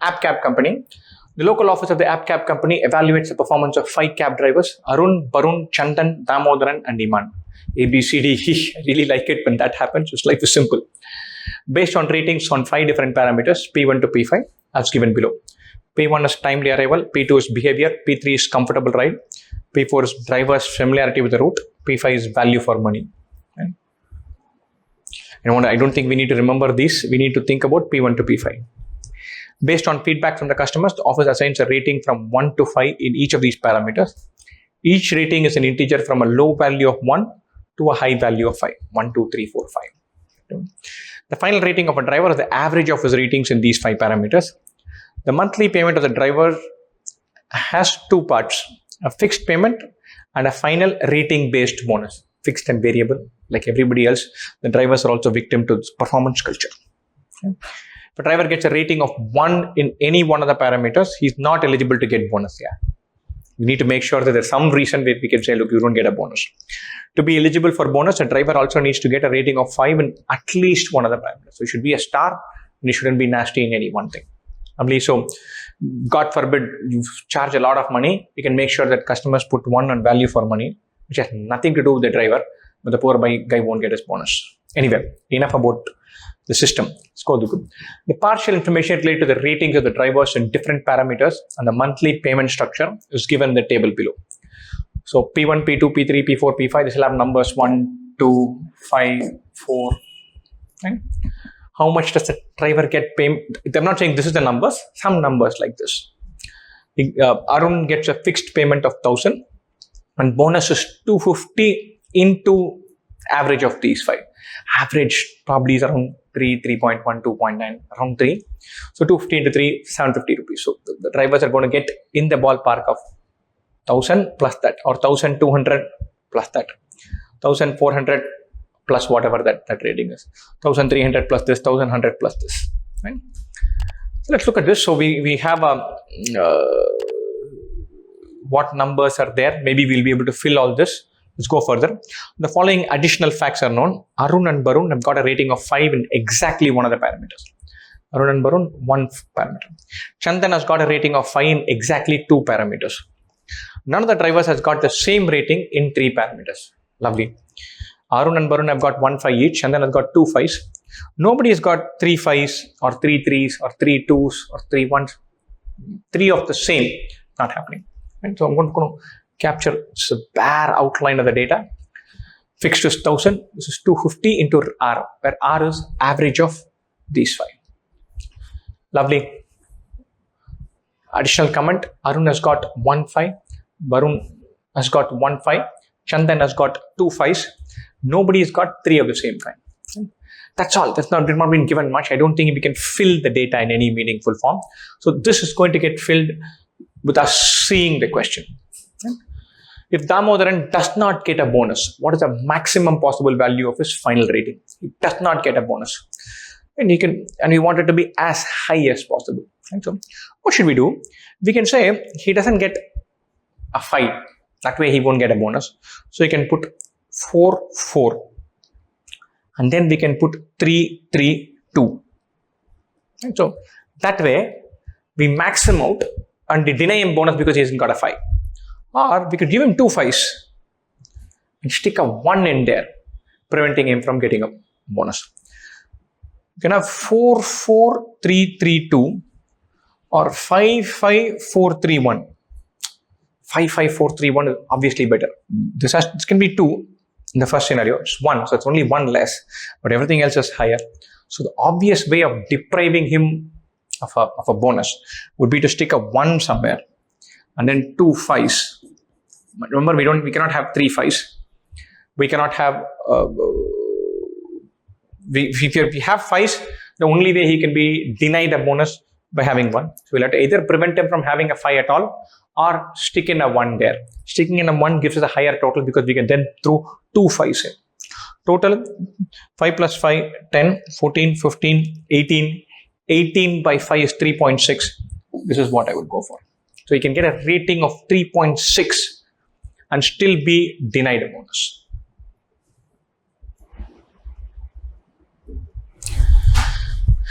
app cab company. The local office of the app cab company evaluates the performance of 5 cab drivers: Arun, Barun, Chandan, Damodaran, and Iman. A, B, C, D, E. I really like it when that happens. Just life is simple. Based on ratings on 5 different parameters, P1 to P5, as given below. P1 is timely arrival, P2 is behavior, P3 is comfortable ride, P4 is driver's familiarity with the route, P5 is value for money. Right? I don't think we need to remember these. We need to think about P1 to P5. Based on feedback from the customers, the office assigns a rating from 1 to 5 in each of these parameters. Each rating is an integer from a low value of 1 to a high value of 5. 1, 2, 3, 4, 5. The final rating of a driver is the average of his ratings in these 5 parameters. The monthly payment of the driver has 2 parts: a fixed payment and a final rating-based bonus. Fixed and variable. Like everybody else, the drivers are also victim to performance culture. Okay. If a driver gets a rating of 1 in any one of the parameters, he's not eligible to get bonus. We need to make sure that there's some reason where we can say, look, you don't get a bonus. To be eligible for bonus, a driver also needs to get a rating of 5 in at least one of the parameters. So it should be a star, and it shouldn't be nasty in any one thing. So, God forbid, you charge a lot of money, you can make sure that customers put 1 on value for money, which has nothing to do with the driver, but the poor guy won't get his bonus. Anyway, enough about the system. Let's go to the partial information related to the ratings of the drivers in different parameters and the monthly payment structure is given in the table below. So P1, P2, P3, P4, P5, this will have numbers 1, 2, 5, 4. Right? How much does the driver get paid? I'm not saying this is the numbers, some numbers like this. Arun gets a fixed payment of 1,000 and bonus is 250 into average of these 5. Average probably is around 3, 3.1, 2.9, around 3. So 250 into 3, 750 rupees. So the drivers are going to get in the ballpark of 1,000 plus that, or 1,200 plus that, 1,400 plus whatever that rating is, 1,300 plus this, 1,100 plus this. Right? So let's look at this. So we have what numbers are there. Maybe we'll be able to fill all this. Let's go further. The following additional facts are known. Arun and Barun have got a rating of 5 in exactly one of the parameters. Arun and Barun, 1 parameter. Chandan has got a rating of 5 in exactly 2 parameters. None of the drivers has got the same rating in 3 parameters. Lovely. Arun and Barun have got 1 5 each. Chandan has got 2 5s. Nobody has got 3 5s or 3 3s or 3 2s or 3 1s. 3 of the same. Not happening. Right? So I'm going to capture a bare outline of the data. Fixed is 1,000. This is 250 into R, where R is average of these 5. Lovely. Additional comment. Arun has got 1 5. Barun has got 1 5. Chandan has got 2 5s. Nobody has got 3 of the same kind. That's all. That's not been given much. I don't think we can fill the data in any meaningful form. So this is going to get filled with us seeing the question. If Damodaran does not get a bonus, what is the maximum possible value of his final rating? He does not get a bonus. And we want it to be as high as possible. And so what should we do? We can say he doesn't get a 5. That way he won't get a bonus. So you can put 4, 4. And then we can put 3, 3, 2. And so that way we max him out and we deny him bonus because he hasn't got a 5. Or we could give him 2 5s and stick a 1 in there, preventing him from getting a bonus. You can have 4, 4, 3, 3, 2 or 5, 5, 4, 3, 1. 5, 5, 4, 3, 1 is obviously better. This can be 2 in the first scenario. It's 1, so it's only 1 less, but everything else is higher. So the obvious way of depriving him of a bonus would be to stick a 1 somewhere and then 2 5s. Remember, we cannot have 3 5s. We cannot have, if we have 5s, the only way he can be denied a bonus by having 1. So we'll have to either prevent him from having a 5 at all or stick in a 1 there. Sticking in a 1 gives us a higher total because we can then throw 2 5s in. Total 5 plus 5, 10, 14, 15, 18. 18 by 5 is 3.6. This is what I would go for. So you can get a rating of 3.6 and still be denied a bonus.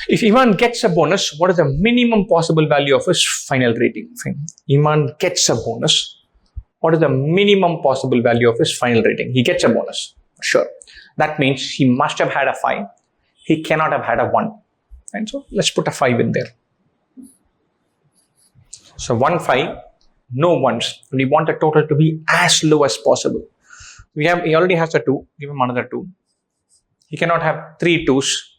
If Iman gets a bonus, what is the minimum possible value of his final rating? Iman gets a bonus. What is the minimum possible value of his final rating? He gets a bonus. Sure. That means he must have had a 5. He cannot have had a 1. And so let's put a 5 in there. So 1, 5, no 1s. We want the total to be as low as possible. He already has a 2. Give him another 2. He cannot have 3 2s.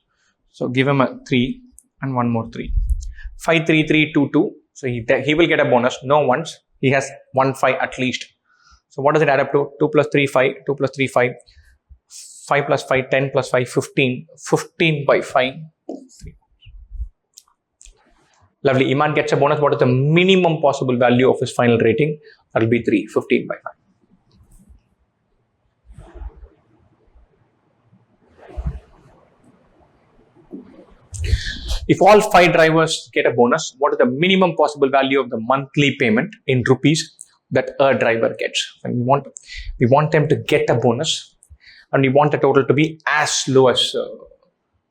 So give him a 3 and one more 3. 5, 3, 3, 2, 2. So he will get a bonus. No 1s. He has 1, 5 at least. So what does it add up to? 2 plus 3, 5. 2 plus 3, 5. 5 plus 5, 10 plus 5, 15. 15 by 5. 3. Lovely. Iman gets a bonus. What is the minimum possible value of his final rating? That will be 3. 15 by 5. If all 5 drivers get a bonus, what is the minimum possible value of the monthly payment in rupees that a driver gets? And we want them to get a bonus, and we want the total to be as low as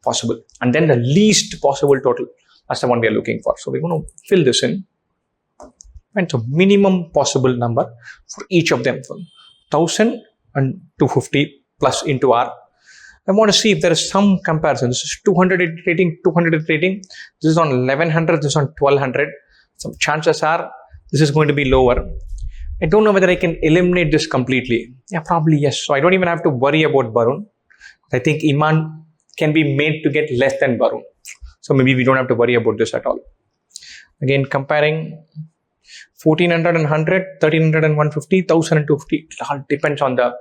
possible. And then the least possible total, that's the one we are looking for. So we're going to fill this in. And so minimum possible number for each of them, from 1000 and 250 plus into R. I want to see if there is some comparison. This is 200 rating, 200 rating. This is on 1100, this is on 1200. Some chances are this is going to be lower. I don't know whether I can eliminate this completely. Yeah, probably yes. So I don't even have to worry about Barun. I think Iman can be made to get less than Barun. So maybe we don't have to worry about this at all. Again, comparing 1400 and 100, 1300 and 150, 1000 and 250. It all depends on the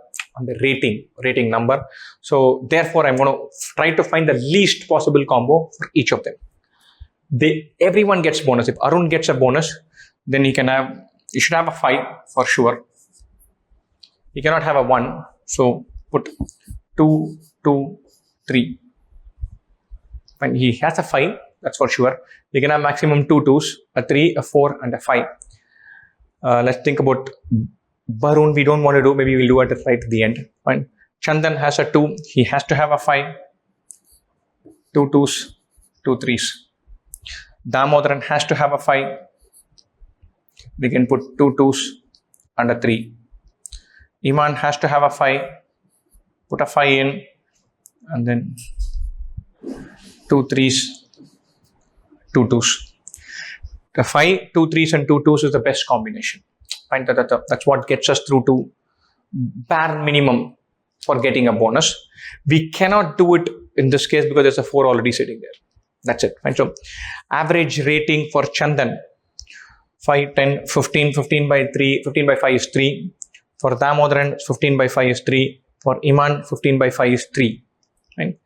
rating number. So therefore, I'm going to try to find the least possible combo for each of them. Everyone gets bonus. If Arun gets a bonus, then he should have a 5 for sure. He cannot have a 1. So put 2, 2, 3. When he has a 5, that's for sure. He can have maximum 2 2s, a 3, a 4, and a 5. Let's think about Barun. We don't want to do, maybe we'll do it right at the end. Fine. Chandan has a 2. He has to have a 5. 2 2s, 2 3s. Damodaran has to have a 5. We can put 2 2s and a 3. Iman has to have a 5. Put a 5 in, and then 2 3s, 2 2s. The 5, 2 3s and 2 2s is the best combination. Fine. That's what gets us through to bare minimum for getting a bonus. We cannot do it in this case because there's a 4 already sitting there. That's it. Fine. So average rating for Chandan, 5, 10, 15, 15 by 3, 15 by 5 is 3. For Damodaran, 15 by 5 is 3. For Iman, 15 by 5 is 3. Right?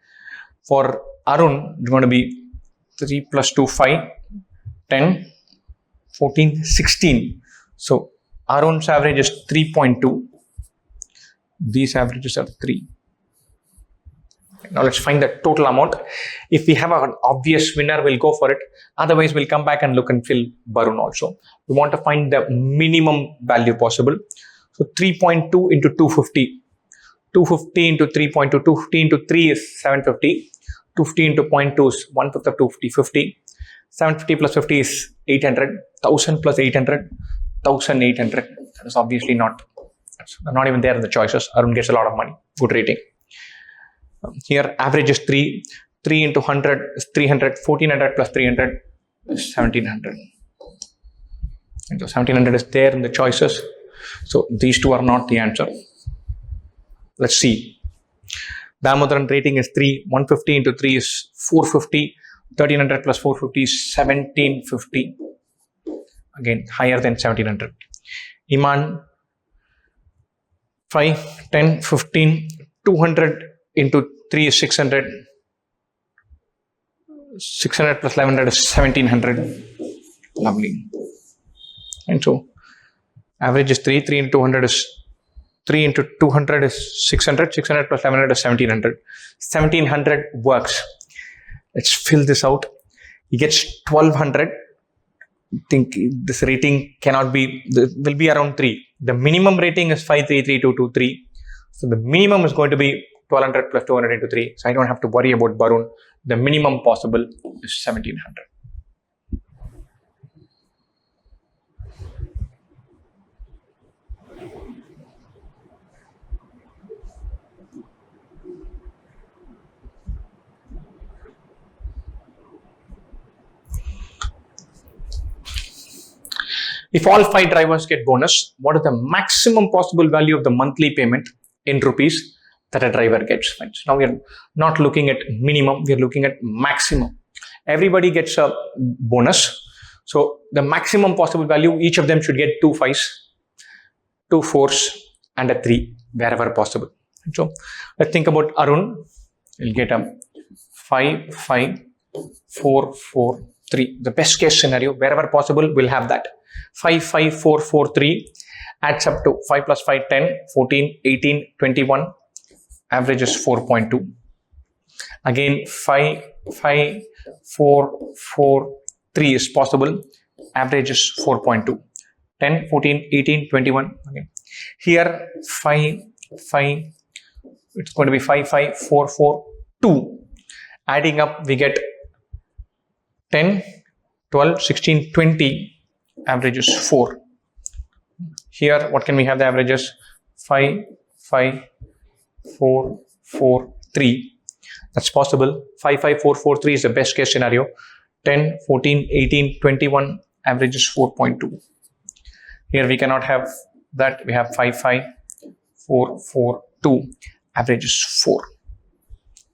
For Arun, it's going to be 3 plus 2, 5, 10, 14, 16. So Arun's average is 3.2. These averages are 3. Now let's find the total amount. If we have an obvious winner, we'll go for it. Otherwise, we'll come back and look and fill Barun also. We want to find the minimum value possible. So 3.2 into 250. 250 into 3.2. 250 into 3 is 750. 250 into 0.2 is 1/5 of 250, 50. 750 plus 50 is 800. 1000 plus 800, 1800. That is obviously not even there in the choices. Arun gets a lot of money. Good rating. Here, average is 3. 3 into 100 is 300. 1400 plus 300 is 1700. And so 1700 is there in the choices. So these two are not the answer. Let's see. Damodaran rating is 3. 150 into 3 is 450. 1300 plus 450 is 1750. Again, higher than 1700. Iman, 5, 10, 15, 200 into 3 is 600. 600 plus 1100 is 1700. Lovely. And so, average is 3. 3 into 200 is 3 into 200 is 600. 600 plus 1100 is 1700. 1700 works. Let's fill this out. He gets 1200. I think this rating will be around 3. The minimum rating is 533,223. So the minimum is going to be 1200 plus 200 into 3. So I don't have to worry about Barun. The minimum possible is 1700. If all 5 drivers get bonus, what is the maximum possible value of the monthly payment in rupees that a driver gets? Right? So now we are not looking at minimum, we are looking at maximum. Everybody gets a bonus. So the maximum possible value, each of them should get 2 5s, 2 4s, and a 3 wherever possible. So let's think about Arun. He'll get a 5 5 4 4 3. The best case scenario, wherever possible, we'll have that. 5 5 4 4 3 adds up to 5 plus 5 10 14 18 21, average is 4.2. Again 5 5 4 4 3 is possible, average is 4.2. 10 14 18 21. Okay. Here 5 5, it's going to be 5 5 4 4 2. Adding up we get 10 12 16 20, average is 4. Here what can we have the averages? 5 5 4 4 3. That's possible. 5 5 4 4 3 is the best case scenario. 10 14 18 21, average is 4.2. Here we cannot have that. We have 5 5 4 4 2, average is 4.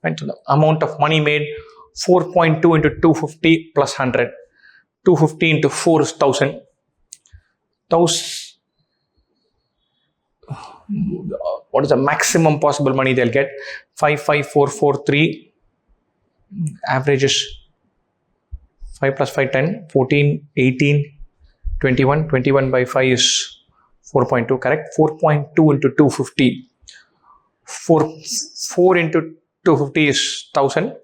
Right? So the amount of money made, 4.2 into 250 plus 100. 250 into 4 is 1000. What is the maximum possible money they'll get? 5 5 4 4 3, average is 5 plus 5 10 14 18 21. 21 by 5 is 4.2, correct? 4.2 into 250. 4 into 250 is 1000.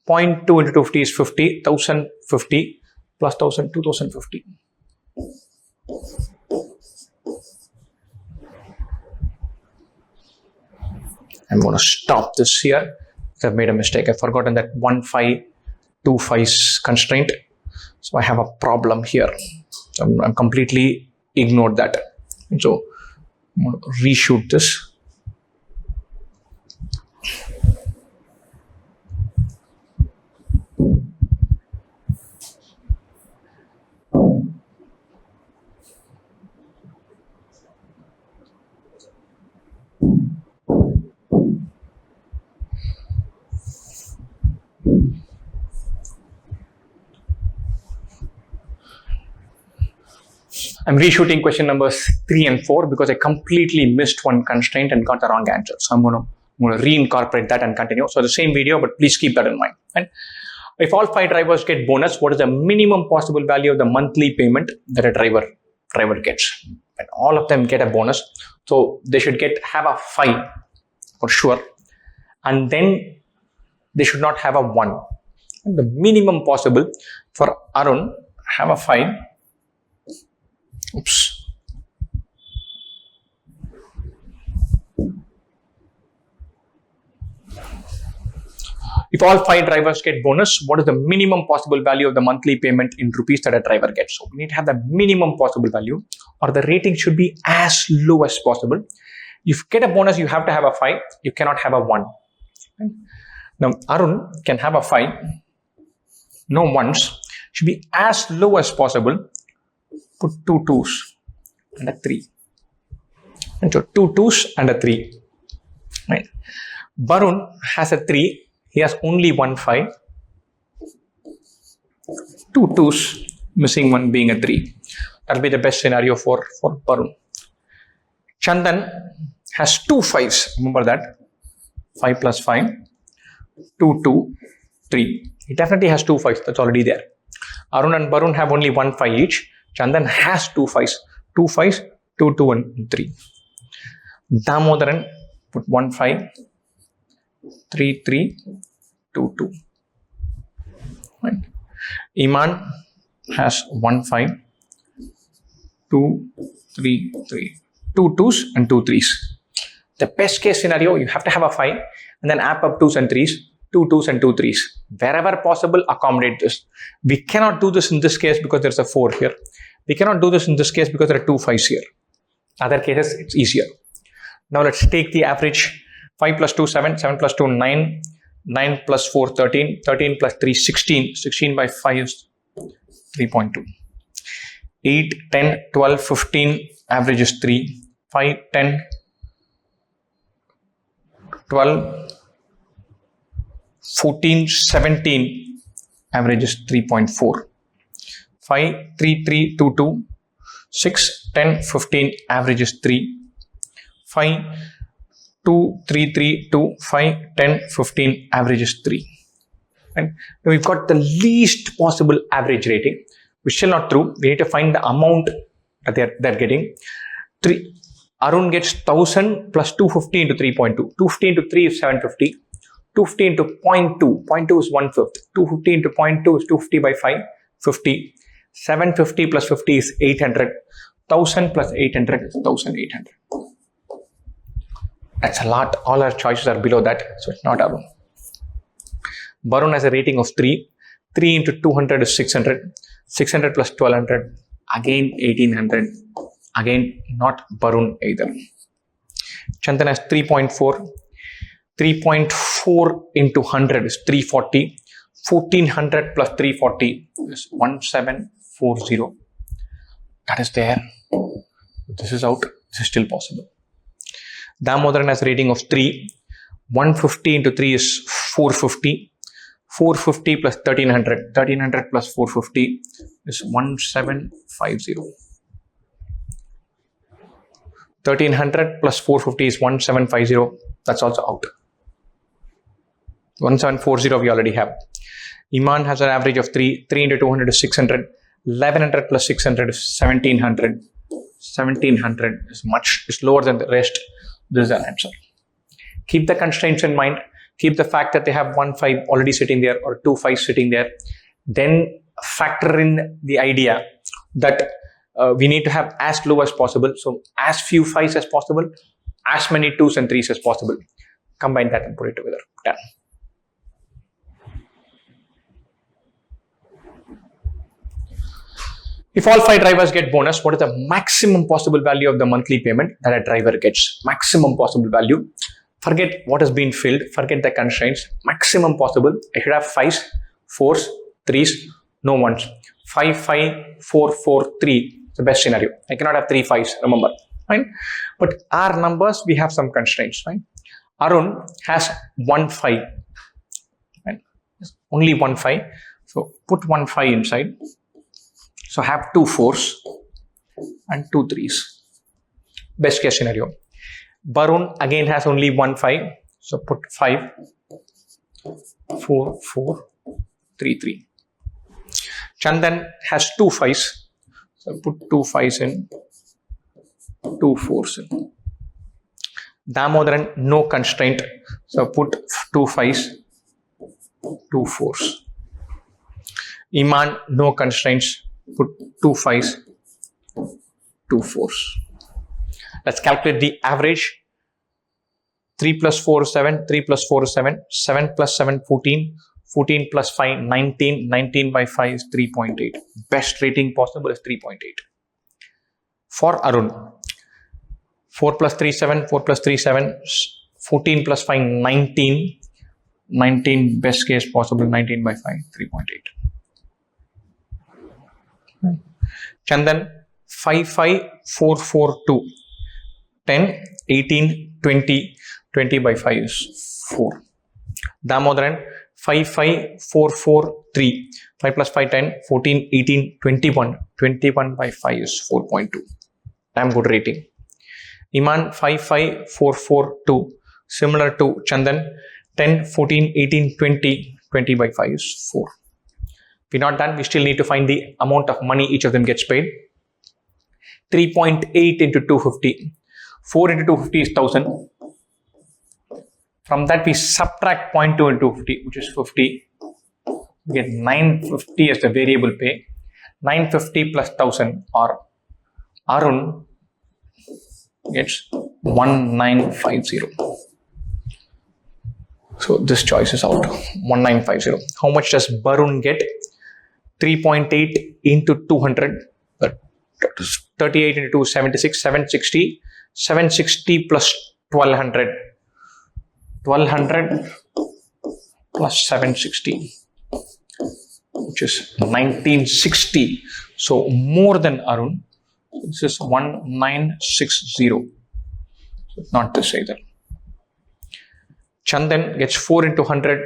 0.2 into 250 is 50. 1050 plus 1000, 2050. I'm going to stop this here. I've made a mistake. I've forgotten that 1 5 2 5's constraint. So I have a problem here. I'm completely ignored that. So I'm going to reshoot this. I'm reshooting question numbers 3 and 4 because I completely missed one constraint and got the wrong answer. So I'm going to reincorporate that and continue. So the same video, but please keep that in mind. And if all 5 drivers get bonus, what is the minimum possible value of the monthly payment that a driver gets? And all of them get a bonus. So they should have a 5 for sure. And then they should not have a 1. And the minimum possible for Arun, have a 5. Oops. If all 5 drivers get bonus, what is the minimum possible value of the monthly payment in rupees that a driver gets? So we need to have the minimum possible value, or the rating should be as low as possible. If you get a bonus, you have to have a 5. You cannot have a 1. Okay. Now Arun can have a 5. No 1s. Should be as low as possible. Put 2 2s and a 3. And so 2 2s and a 3. Right. Barun has a 3. He has only 1 5. 2 2s, missing 1 being a 3. That will be the best scenario for Barun. Chandan has 2 5s. Remember that. 5 plus 5. 2 2 3. He definitely has 2 5s. That's already there. Arun and Barun have only 1 5 each. Chandan has 2 5s. 2 5s, 2 2 and 3. Damodaran put 1 5. 3 3 2 2. Right. Iman has 1 5. 2 3 3. 2 2s and 2 3s. The best case scenario, you have to have a 5. and then app up 2s and 3s, 2 2s and 2 3s. Wherever possible, accommodate this. We cannot do this in this case because there's a 4 here. We cannot do this in this case because there are 2 5s here. Other cases, it's easier. Now let's take the average. 5 plus 2, 7, 7 plus 2, 9, 9 plus 4, 13, 13 plus 3, 16, 16 by 5 is 3.2. 8, 10, 12, 15, average is 3, 5, 10, 12, 14, 17, average is 3.4. 5, 3, 3, 2, 2, 6, 10, 15, average is 3. 5, 2, 3, 3, 2, 5, 10, 15, average is 3. And now we've got the least possible average rating, which is still not true. We need to find the amount that they're getting. Arun gets 1000 plus 250 into 3.2. 250 into 3 is 750. 250 into 0.2. 0.2 is 1/5. 250 into 0.2 is 250 by 5, 50. 750 plus 50 is 800. 1000 plus 800 is 1800. That's a lot. All our choices are below that, so it's not Arun. Barun has a rating of 3. 3 into 200 is 600. 600 plus 1200, again 1800. Again, not Barun either. Chandan has 3.4. 3.4 into 100 is 340. 1400 plus 340 is 1740. That is there. This is out. This is still possible. Damodaran has a rating of 3. 150 into 3 is 450. 450 plus 1300. 1300 plus 450 is 1750. 1300 plus 450 is 1750. That's also out. 1740 we already have. Iman has an average of 3. 3 into 200 is 600. 1100 plus 600 is 1700. 1700 is lower than the rest. This is an answer. Keep the constraints in mind. Keep the fact that they have 1 5 already sitting there or 2 5 sitting there. Then factor in the idea that we need to have as low as possible. So as few 5s as possible, as many 2s and 3s as possible. Combine that and put it together. Done. If all 5 drivers get bonus, what is the maximum possible value of the monthly payment that a driver gets? Maximum possible value. Forget what has been filled. Forget the constraints. Maximum possible. I should have 5s, 4s, 3s, no 1s. 5, 5, 4, 4, 3. It's the best scenario. I cannot have 3 5s, remember. Right? But our numbers, we have some constraints. Right? Arun has 1 5. Right? Only 1 5. So put 1 5 inside. So have 2 4s and 2 3s. Best case scenario. Barun again has only 1 5. So put 5, 4, 4, 3, 3. Chandan has 2 5s. So put 2 5s in, 2 4s in. Damodaran, no constraint. So put 2 5s, 2 4s. Iman, no constraints. Put 2 5s, 2 4s. Let's calculate the average. 3 plus 4 is 7, 3 plus 4 is 7, 7 plus 7, 14, 14 plus 5, 19, 19 by 5 is 3.8. Best rating possible is 3.8. For Arun, 4 plus 3, 7, 4 plus 3, 7, 14 plus 5, 19, 19 best case possible, 19 by 5, 3.8. Chandan, 5, 5, 4, 4, 2, 10, 18, 20, 20 by 5 is 4. Damodaran, 5, 5, 4, 4, 3, 5 plus 5, 10, 14, 18, 21, 21 by 5 is 4.2. Damn good rating. Iman, 5, 5, 4, 4, 2, similar to Chandan, 10, 14, 18, 20, 20 by 5 is 4. We're not done. We still need to find the amount of money each of them gets paid. 3.8 into 250. 4 into 250 is 1000. From that, we subtract 0.2 into 250, which is 50. We get 950 as the variable pay. 950 plus 1000, or Arun gets 1950. So this choice is out. 1950. How much does Barun get? 3.8 into 200. 38 into 2, 76, 760. 760 plus 1200. 1200 plus 760, which is 1960. So more than Arun. This is 1960. So not this either. Chandan gets 4 into 100,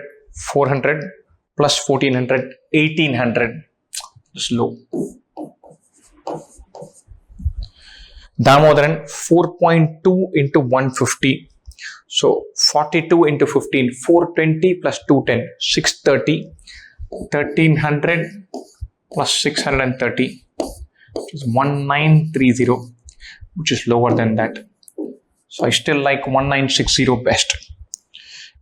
400 plus 1400, 1800. It's low. Damodaran 4.2 into 150. So 42 into 15, 420 plus 210, 630, 1300 plus 630, which is 1930, which is lower than that. So I still like 1960 best.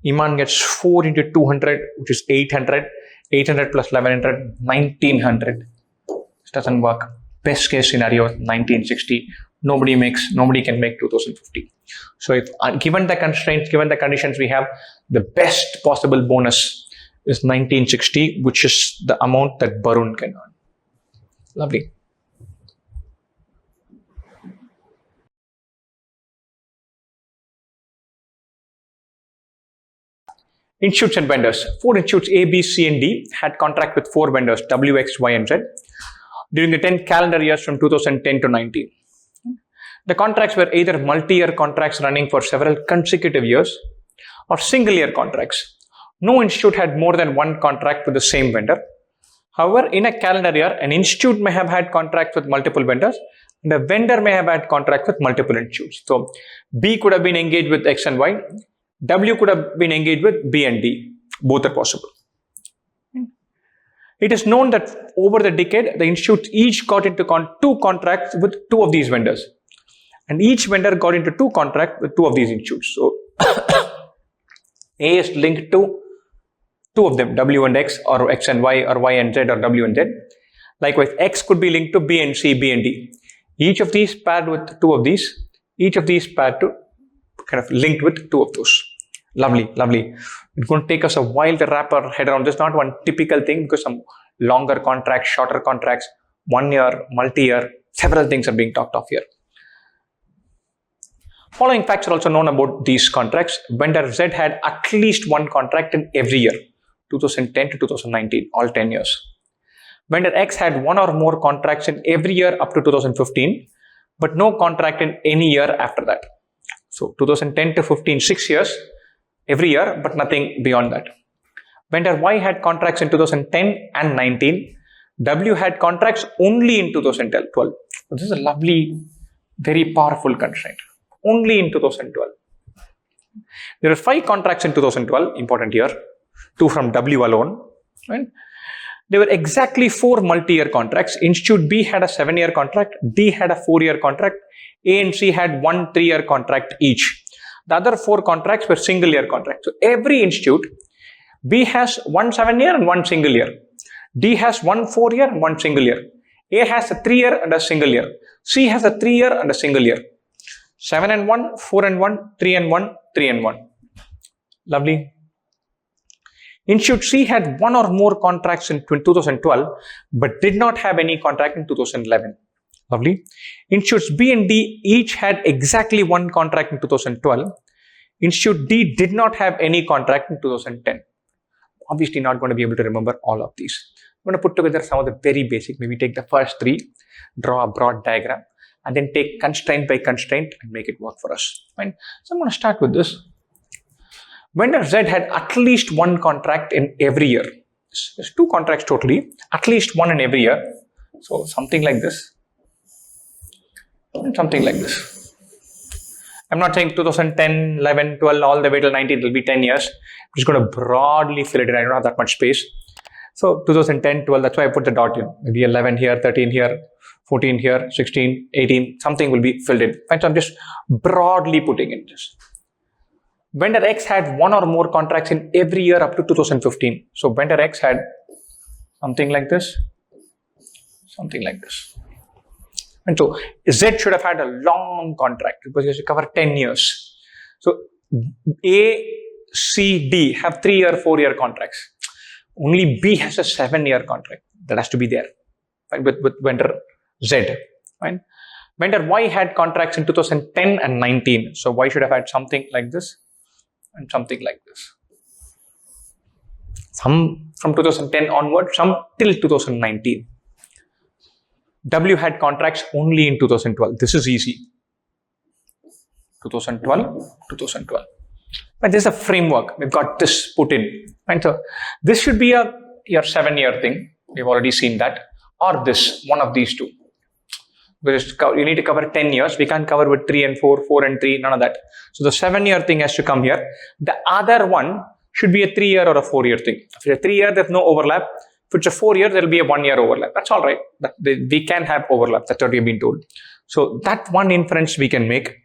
Iman gets 4 into 200, which is 800, 800 plus 1100, 1900. This doesn't work. Best case scenario, 1960. Nobody can make 2050. So if given the constraints, given the conditions we have, the best possible bonus is 1960, which is the amount that Barun can earn. Lovely. Institutes and vendors. 4 institutes A, B, C, and D had contract with 4 vendors W, X, Y, and Z during the 10 calendar years from 2010 to 19. The contracts were either multi-year contracts running for several consecutive years or single-year contracts. No institute had more than one contract with the same vendor. However, in a calendar year, an institute may have had contracts with multiple vendors and a vendor may have had contracts with multiple institutes. So, B could have been engaged with X and Y. W could have been engaged with B and D. Both are possible. It is known that over the decade, the institutes each got into 2 contracts with 2 of these vendors. And each vendor got into 2 contracts with 2 of these institutes. So, A is linked to 2 of them, W and X, or X and Y, or Y and Z, or W and Z. Likewise, X could be linked to B and C, B and D. Each of these paired with 2 of these. Each of these paired to kind of linked with 2 of those. Lovely, lovely. It's going to take us a while to wrap our head around. This is not one typical thing because some longer contracts, shorter contracts, 1 year, multi-year, several things are being talked of here. Following facts are also known about these contracts. Vendor Z had at least 1 contract in every year, 2010 to 2019, all 10 years. Vendor X had 1 or more contracts in every year up to 2015, but no contract in any year after that. So 2010 to 15, 6 years, every year, but nothing beyond that. Vendor Y had contracts in 2010 and 19. W had contracts only in 2012. So this is a lovely, very powerful constraint. Only in 2012. There are 5 contracts in 2012, important year, 2 from W alone. Right? There were exactly 4 multi-year contracts. Institute B had a 7-year contract, D had a 4-year contract, A and C had 1 3-year contract each. The other 4 contracts were single-year contracts. So every institute, B has 1 7-year and 1 single year. D has 1 4-year and 1 single year. A has a 3-year and a single year. C has a 3-year and a single year. 7 and 1, 4 and 1, 3 and 1, 3 and 1. Lovely. Institute C had 1 or more contracts in 2012, but did not have any contract in 2011. Lovely. Institutes B and D each had exactly 1 contract in 2012. Institute D did not have any contract in 2010. Obviously not going to be able to remember all of these. I'm going to put together some of the very basic, maybe take the first 3, draw a broad diagram, and then take constraint by constraint and make it work for us. Fine. So I'm going to start with this. Vendor Z had at least 1 contract in every year. There's 2 contracts totally, at least 1 in every year. So something like this. And something like this. I'm not saying 2010, 11, 12, all the way till 19, it will be 10 years. I'm just going to broadly fill it in. I don't have that much space. So 2010, 12, that's why I put the dot in. Maybe 11 here, 13 here, 14 here, 16, 18, something will be filled in. Fine, so I'm just broadly putting in this. Vendor X had 1 or more contracts in every year up to 2015. So vendor X had something like this, something like this. And so Z should have had a long contract because he has to cover 10 years. So A C, D have 3-year, 4-year contracts. Only B has a 7-year contract. That has to be there, right, with vendor Z. Right? Vendor Y had contracts in 2010 and 19. So Y should have had something like this and something like this. Some from 2010 onward, some till 2019. W had contracts only in 2012. This is easy. 2012. But there's a framework. We've got this put in. Right? So this should be your 7-year thing. We've already seen that. Or this, one of these two. Because you need to cover 10 years. We can't cover with 3 and 4, 4 and 3, none of that. So the 7-year thing has to come here. The other one should be a 3-year or a 4-year thing. If it's a 3-year, there's no overlap. If it's a 4-year, there'll be a 1-year overlap. That's all right. We can have overlap. That's what we've been told. So that one inference we can make.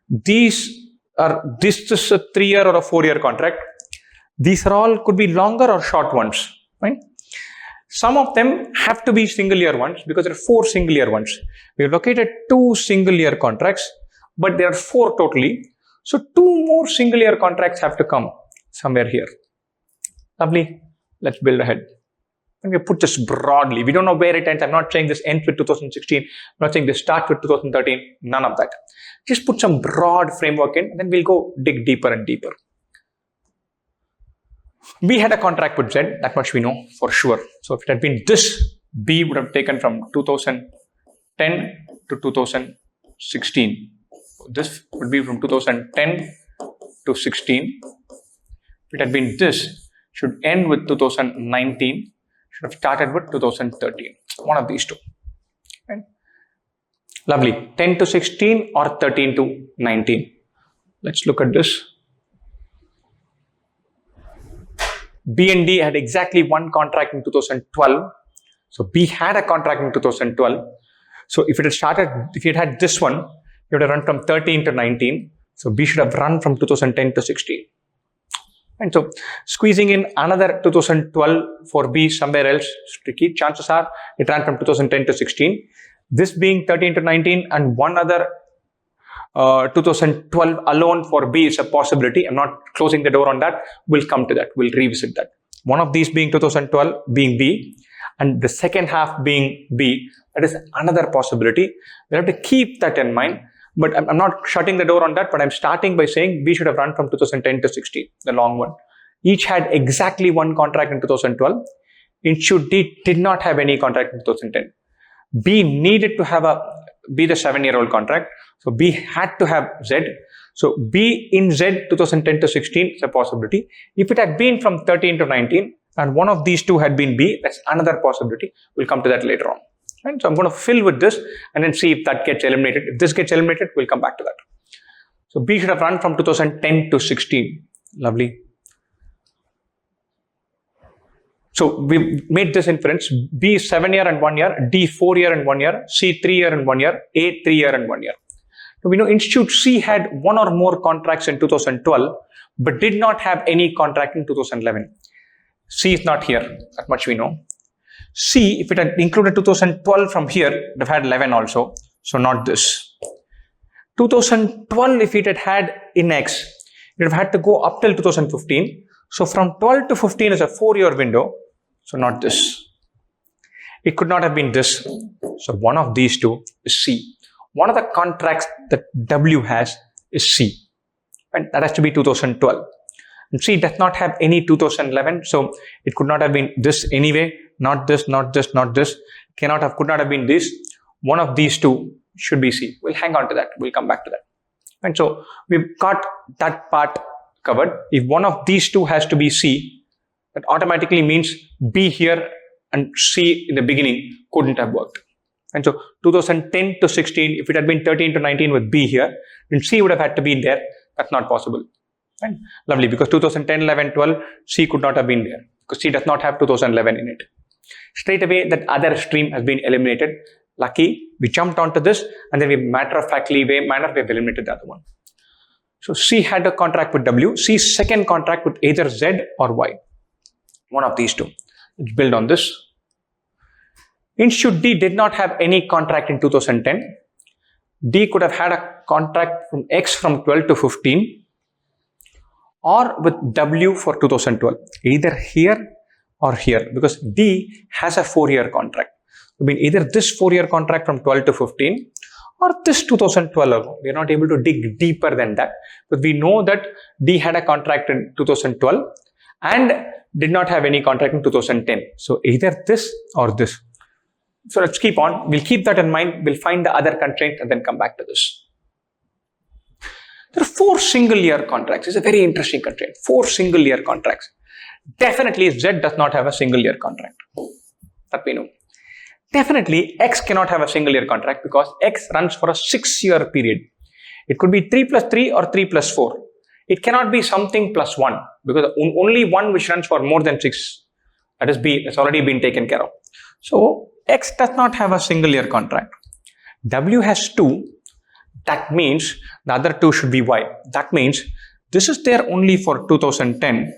This is a 3-year or a 4-year contract. These are all could be longer or short ones, right? Some of them have to be single-year ones because there are 4 single-year ones. We've located 2 single-year contracts, but there are 4 totally. So 2 more single-year contracts have to come somewhere here. Lovely. Let's build ahead. And we put this broadly. We don't know where it ends. I'm not saying this ends with 2016. I'm not saying this starts with 2013. None of that. Just put some broad framework in, and then we'll go dig deeper and deeper. B had a contract with Z. That much we know for sure. So if it had been this, B would have taken from 2010 to 2016. This would be from 2010 to 16. If it had been this, should end with 2019. Should have started with 2013. One of these two. Right? Lovely. 10 to 16 or 13 to 19. Let's look at this. B and D had exactly one contract in 2012. So B had a contract in 2012. So if it had this one, it would have run from 13 to 19. So B should have run from 2010 to 16. And so squeezing in another 2012 for B somewhere else is tricky. Chances are it ran from 2010 to 16. This being 13 to 19 and one other 2012 alone for B is a possibility. I'm not closing the door on that. We'll come to that. We'll revisit that. One of these being 2012 being B and the second half being B. That is another possibility. We have to keep that in mind. But I'm not shutting the door on that, but I'm starting by saying B should have run from 2010 to 16, the long one. Each had exactly one contract in 2012. Institute D did not have any contract in 2010. B needed to be the 7-year-old contract. So B had to have Z. So B in Z 2010 to 16 is a possibility. If it had been from 13 to 19 and one of these two had been B, that's another possibility. We'll come to that later on. Right? So I'm going to fill with this and then see if that gets eliminated. If this gets eliminated, we'll come back to that. So B should have run from 2010 to 16. Lovely. So we made this inference. B is 7-year and 1 year, D 4-year and 1 year, C 3-year and 1 year, A 3-year and 1 year. So we know Institute C had one or more contracts in 2012, but did not have any contract in 2011. C is not here. That much we know. C, if it had included 2012 from here, it would have had 11 also. So not this. 2012, if it had had in X, it would have had to go up till 2015. So from 12 to 15 is a 4-year window. So not this. It could not have been this. So one of these two is C. One of the contracts that W has is C. And that has to be 2012. And C does not have any 2011. So it could not have been this anyway. Not this, not this, not this. Could not have been this. One of these two should be C. We'll hang on to that. We'll come back to that. And so we've got that part covered. If one of these two has to be C, that automatically means B here and C in the beginning couldn't have worked. And so 2010 to 16, if it had been 13 to 19 with B here, then C would have had to be there. That's not possible. Right? Lovely, because 2010, 11, 12, C could not have been there because C does not have 2011 in it. Straight away, that other stream has been eliminated. Lucky, we jumped onto this and then we matter-of-factly we have eliminated the other one. So C had a contract with W. C's second contract with either Z or Y. One of these two. Let's build on this. Institute D did not have any contract in 2010. D could have had a contract from X from 12 to 15. or with W for 2012, either here or here, because D has a 4-year contract. I mean, either this 4-year contract from 12 to 15 or this 2012 alone. We are not able to dig deeper than that, but we know that D had a contract in 2012 and did not have any contract in 2010. So either this or this. So let's keep on. We'll keep that in mind. We'll find the other constraint and then come back to this. There are 4 single-year contracts. It's a very interesting constraint. 4 single-year contracts. Definitely Z does not have a single-year contract. That we know. Definitely X cannot have a single-year contract because X runs for a 6-year period. It could be 3 plus 3 or 3 plus 4. It cannot be something plus 1 because only one which runs for more than 6. That is B. That's already been taken care of. So X does not have a single-year contract. W has 2. That means the other 2 should be Y. That means this is there only for 2010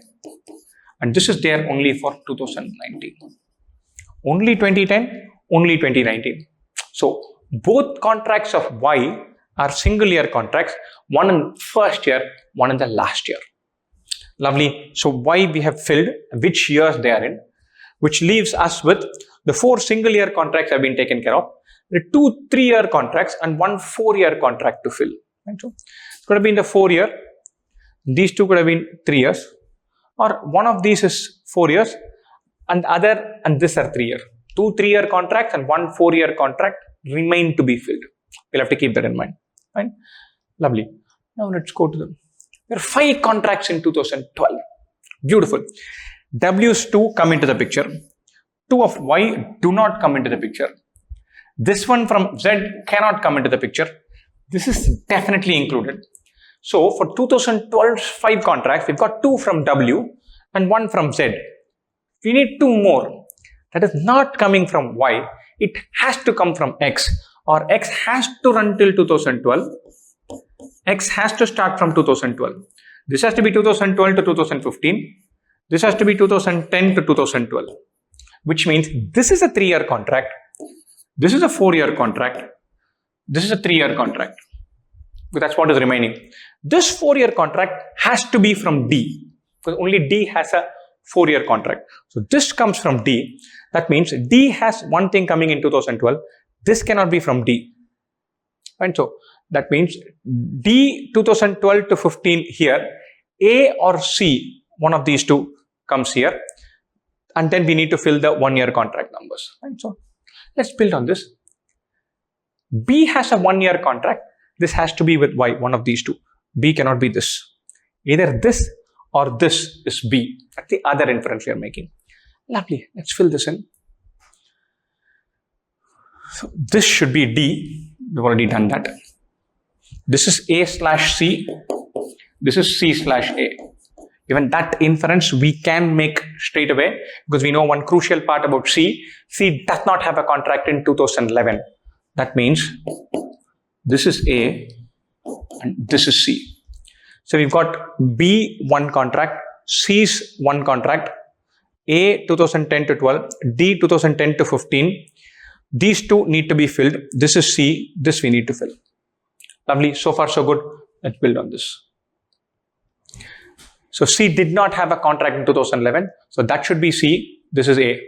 and this is there only for 2019. Only 2010, only 2019. So both contracts of Y are single-year contracts, one in first year, one in the last year. Lovely. So Y we have filled which years they are in, which leaves us with the 4 single-year contracts have been taken care of. The 2 3-year contracts and 1 4-year contract to fill. Right? So it could have been the 4-year. These 2 could have been 3 years, or one of these is 4 years, and other and this are 3 years. 2 3-year contracts and 1 4-year contract remain to be filled. We'll have to keep that in mind. Right? Lovely. Now let's go to them. There are 5 contracts in 2012. Beautiful. W's 2 come into the picture. 2 of Y do not come into the picture. This one from Z cannot come into the picture. This is definitely included. So for 2012 5 contracts, we've got 2 from W and 1 from Z. We need 2 more. That is not coming from Y. It has to come from X, or X has to run till 2012. X has to start from 2012. This has to be 2012 to 2015. This has to be 2010 to 2012. Which means this is a 3-year contract. This is a 4-year contract. This is a 3-year contract. But that's what is remaining. This 4-year contract has to be from D, because only D has a 4-year contract. So this comes from D. That means D has one thing coming in 2012. This cannot be from D. And so that means D 2012 to 15 here, A or C, one of these 2 comes here. And then we need to fill the 1-year contract numbers. And so let's build on this. B has a 1-year contract. This has to be with Y, one of these 2. B cannot be this. Either this or this is B. That's the other inference we are making. Lovely. Let's fill this in. So this should be D. We've already done that. This is A slash C. This is C slash A. Even that inference we can make straight away, because we know one crucial part about C. C does not have a contract in 2011. That means this is A and this is C. So we've got B 1 contract, C's 1 contract, A 2010 to 12, D 2010 to 15. These 2 need to be filled. This is C, this we need to fill. Lovely. So far so good. Let's build on this. So C did not have a contract in 2011. So that should be C. This is A.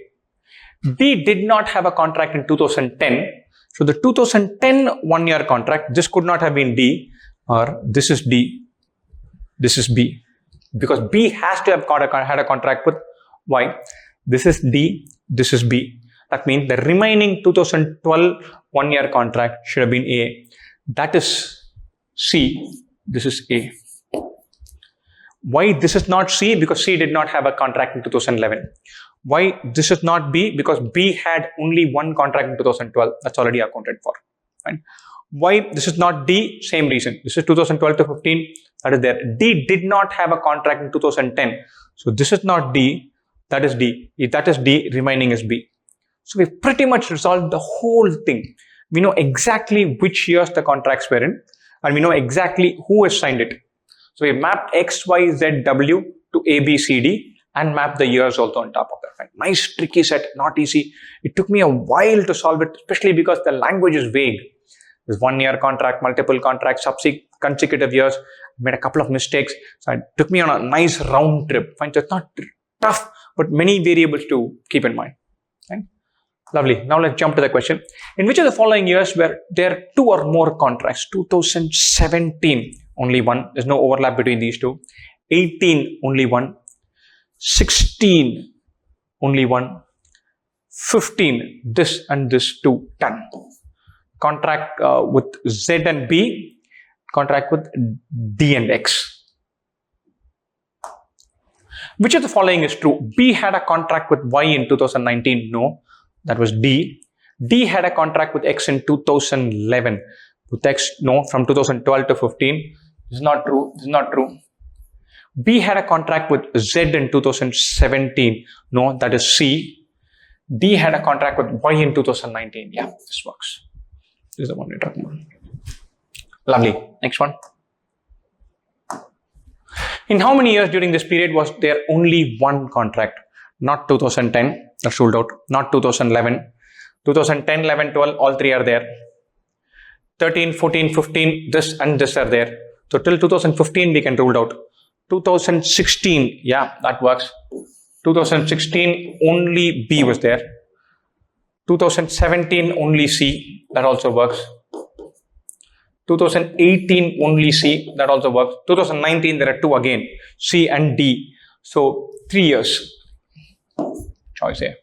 D did not have a contract in 2010. So the 2010 1-year contract, this could not have been D, or this is D. This is B. Because B has to have had a contract with Y. This is D. This is B. That means the remaining 2012 1-year contract should have been A. That is C. This is A. Why this is not C? Because C did not have a contract in 2011. Why this is not B? Because B had only 1 contract in 2012. That's already accounted for. Right? Why this is not D? Same reason. This is 2012 to 15. That is there. D did not have a contract in 2010. So this is not D. That is D. If that is D, remaining is B. So we've pretty much resolved the whole thing. We know exactly which years the contracts were in, and we know exactly who has signed it. So we mapped X, Y, Z, W to A, B, C, D and mapped the years also on top of that. Nice tricky set, not easy. It took me a while to solve it, especially because the language is vague. There's 1 year contract, multiple contracts, consecutive years. Made a couple of mistakes. So it took me on a nice round trip. Fine, so it's not tough, but many variables to keep in mind. Right? Lovely. Now let's jump to the question. In which of the following years were there 2 or more contracts? 2017, only 1. There's no overlap between these two. 18, only 1. 16, only 1. 15, this and this 2, done. Contract with Z and B, contract with D and X. Which of the following is true? B had a contract with Y in 2019. No, that was D. D had a contract with X in 2011. With X, no, from 2012 to 15. This is not true. This is not true. B had a contract with Z in 2017. No, that is C. D had a contract with Y in 2019. Yeah, this works. This is the one we're talking about. Lovely. Next one. In how many years during this period was there only one contract? Not 2010, that's ruled out. Not 2011. 2010, 11, 12, all three are there. 13, 14, 15, this and this are there. So till 2015 we can rule out. 2016, yeah, that works. 2016 only B was there. 2017 only C, that also works. 2018 only C, that also works. 2019 there are 2 again, C and D. So 3 years. Choice here.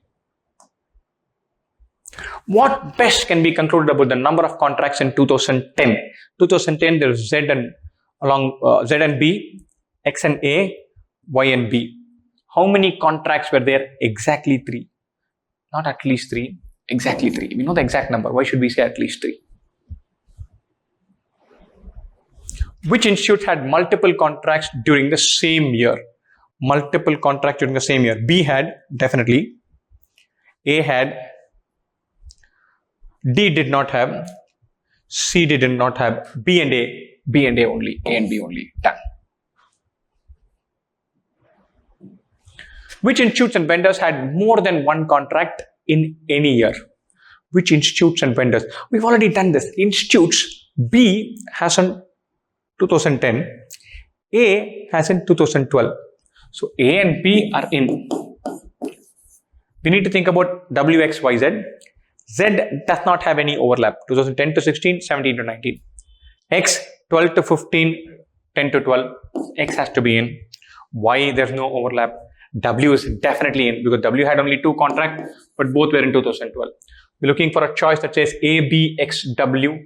What best can be concluded about the number of contracts in 2010? 2010 there is Z and B, X and A, Y and B. How many contracts were there? Exactly 3. Not at least 3. Exactly 3. We know the exact number. Why should we say at least 3? Which institutes had multiple contracts during the same year? Multiple contracts during the same year. B had, definitely. A had. D did not have. C did not have. B and A. B and A only. A and B only. Done. Which institutes and vendors had more than one contract in any year? Which institutes and vendors? We've already done this. Institutes, B has in 2010, A has in 2012. So A and B are in. We need to think about W, X, Y, Z. Z does not have any overlap. 2010 to 16, 17 to 19. X, 12 to 15, 10 to 12. X has to be in. Y, there's no overlap. W is definitely in because W had only 2 contracts, but both were in 2012. We're looking for a choice that says A, B, X, W.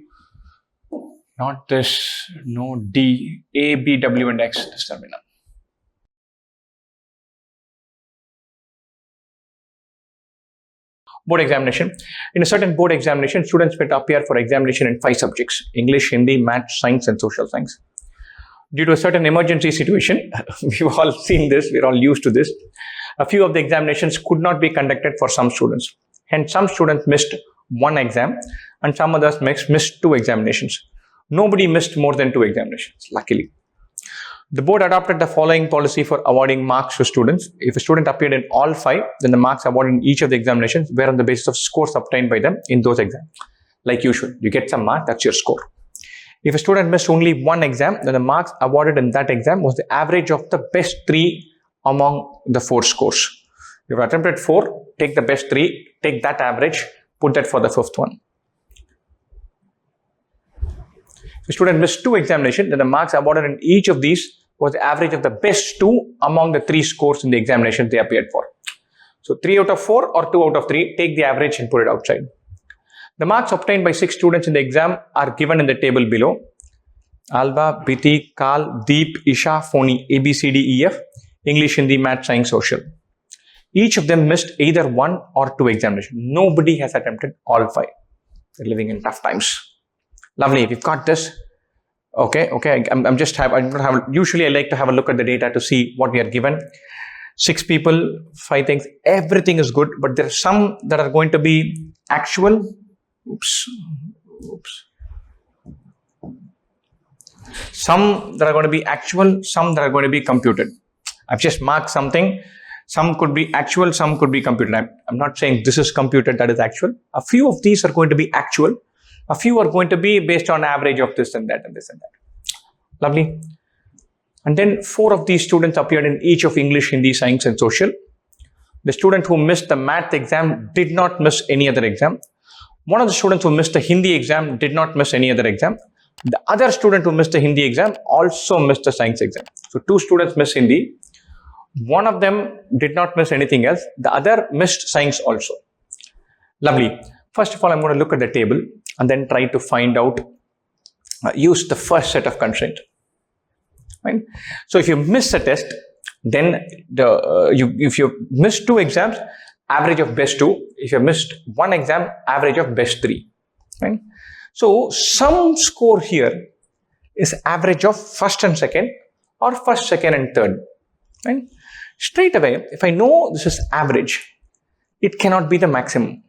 Not this, no D. A, B, W, and X. This terminal. Board examination. In a certain board examination, students may appear for examination in 5 subjects: English, Hindi, Math, Science, and Social Science. Due to a certain emergency situation, we've all seen this, we're all used to this. A few of the examinations could not be conducted for some students. Hence, some students missed 1 exam and some others missed 2 examinations. Nobody missed more than 2 examinations, luckily. The board adopted the following policy for awarding marks to students. If a student appeared in all 5, then the marks awarded in each of the examinations were on the basis of scores obtained by them in those exams. Like usual, you get some mark, that's your score. If a student missed only 1 exam, then the marks awarded in that exam was the average of the best 3 among the 4 scores. If you attempted 4, take the best 3, take that average, put that for the 5th one. If a student missed 2 examinations, then the marks awarded in each of these was the average of the best 2 among the 3 scores in the examination they appeared for. So 3 out of 4 or 2 out of 3, take the average and put it outside. The marks obtained by 6 students in the exam are given in the table below. Alba, Biti, Kal, Deep, Isha, Phony, A, B, C, D, E, F, English, Hindi, Math, Science, Social. Each of them missed either 1 or 2 examinations. Nobody has attempted all 5. They're living in tough times. Lovely, we've got this. Okay. Usually I like to have a look at the data to see what we are given. 6 people, 5 things, everything is good, but there are some that are going to be actual. Some that are going to be actual, some that are going to be computed. I've just marked something. Some could be actual, some could be computed. I'm not saying this is computed, that is actual. A few of these are going to be actual. A few are going to be based on average of this and that and this and that. Lovely. And then 4 of these students appeared in each of English, Hindi, Science and Social. The student who missed the math exam did not miss any other exam. One of the students who missed the Hindi exam did not miss any other exam. The other student who missed the Hindi exam also missed the Science exam. So 2 students missed Hindi. One of them did not miss anything else. The other missed Science also. Lovely. First of all, I'm going to look at the table and then try to find out, use the first set of constraints. Right? So if you miss a test, then if you miss 2 exams, average of best 2. If you missed 1 exam, average of best 3. Right? So some score here is average of first and second, or first, second and third. Right? Straight away, if I know this is average, it cannot be the maximum.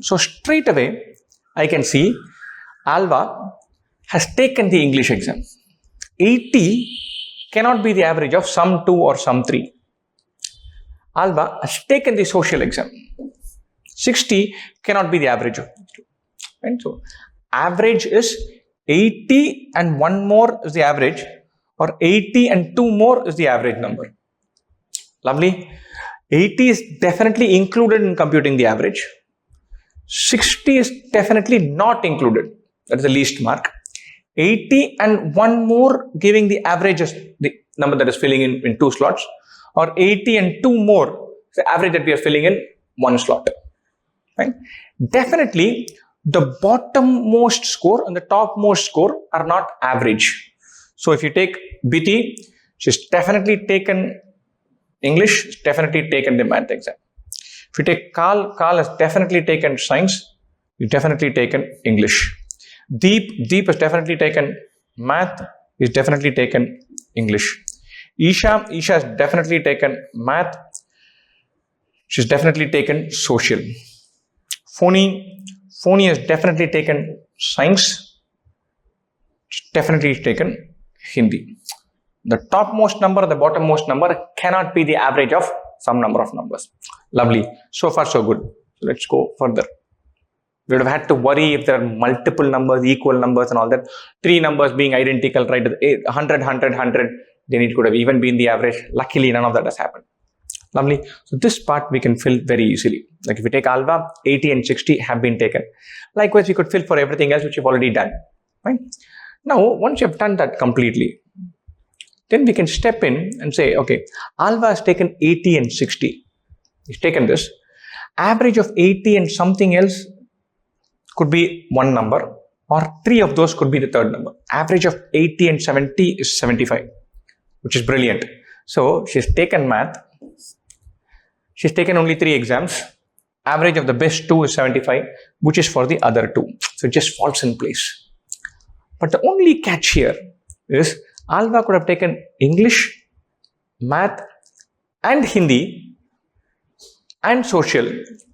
So straight away, I can see Alva has taken the English exam. 80 cannot be the average of some 2 or some 3. Alva has taken the social exam. 60 cannot be the average of 2. Right? So average is 80 and 1 more is the average, or 80 and 2 more is the average number. Lovely. 80 is definitely included in computing the average. 60 is definitely not included. That is the least mark. 80 and 1 more giving the average as the number that is filling in 2 slots, or 80 and 2 more is the average that we are filling in 1 slot. Right? Definitely the bottommost score and the topmost score are not average. So if you take BT, she's definitely taken English, she's definitely taken the math exam. If you take Carl has definitely taken Science, he's definitely taken English. Deep has definitely taken math, he's definitely taken English. Isha has definitely taken math, she's definitely taken social. Phony has definitely taken Science, she's definitely taken Hindi. The topmost number, the bottommost number cannot be the average of some number of numbers. Lovely. So far so good. So let's go further. We would have had to worry if there are multiple numbers, equal numbers and all that. 3 numbers being identical, right? 100, 100, 100. Then it could have even been the average. Luckily, none of that has happened. Lovely. So this part we can fill very easily. Like if we take Alva, 80 and 60 have been taken. Likewise, we could fill for everything else which we've already done. Right? Now, once you have done that completely, then we can step in and say, okay, Alva has taken 80 and 60. He's taken this. Average of 80 and something else could be 1 number, or 3 of those could be the third number. Average of 80 and 70 is 75, which is brilliant. So she's taken math. She's taken only 3 exams. Average of the best 2 is 75, which is for the other 2. So it just falls in place. But the only catch here is Alva could have taken English, math and Hindi and social.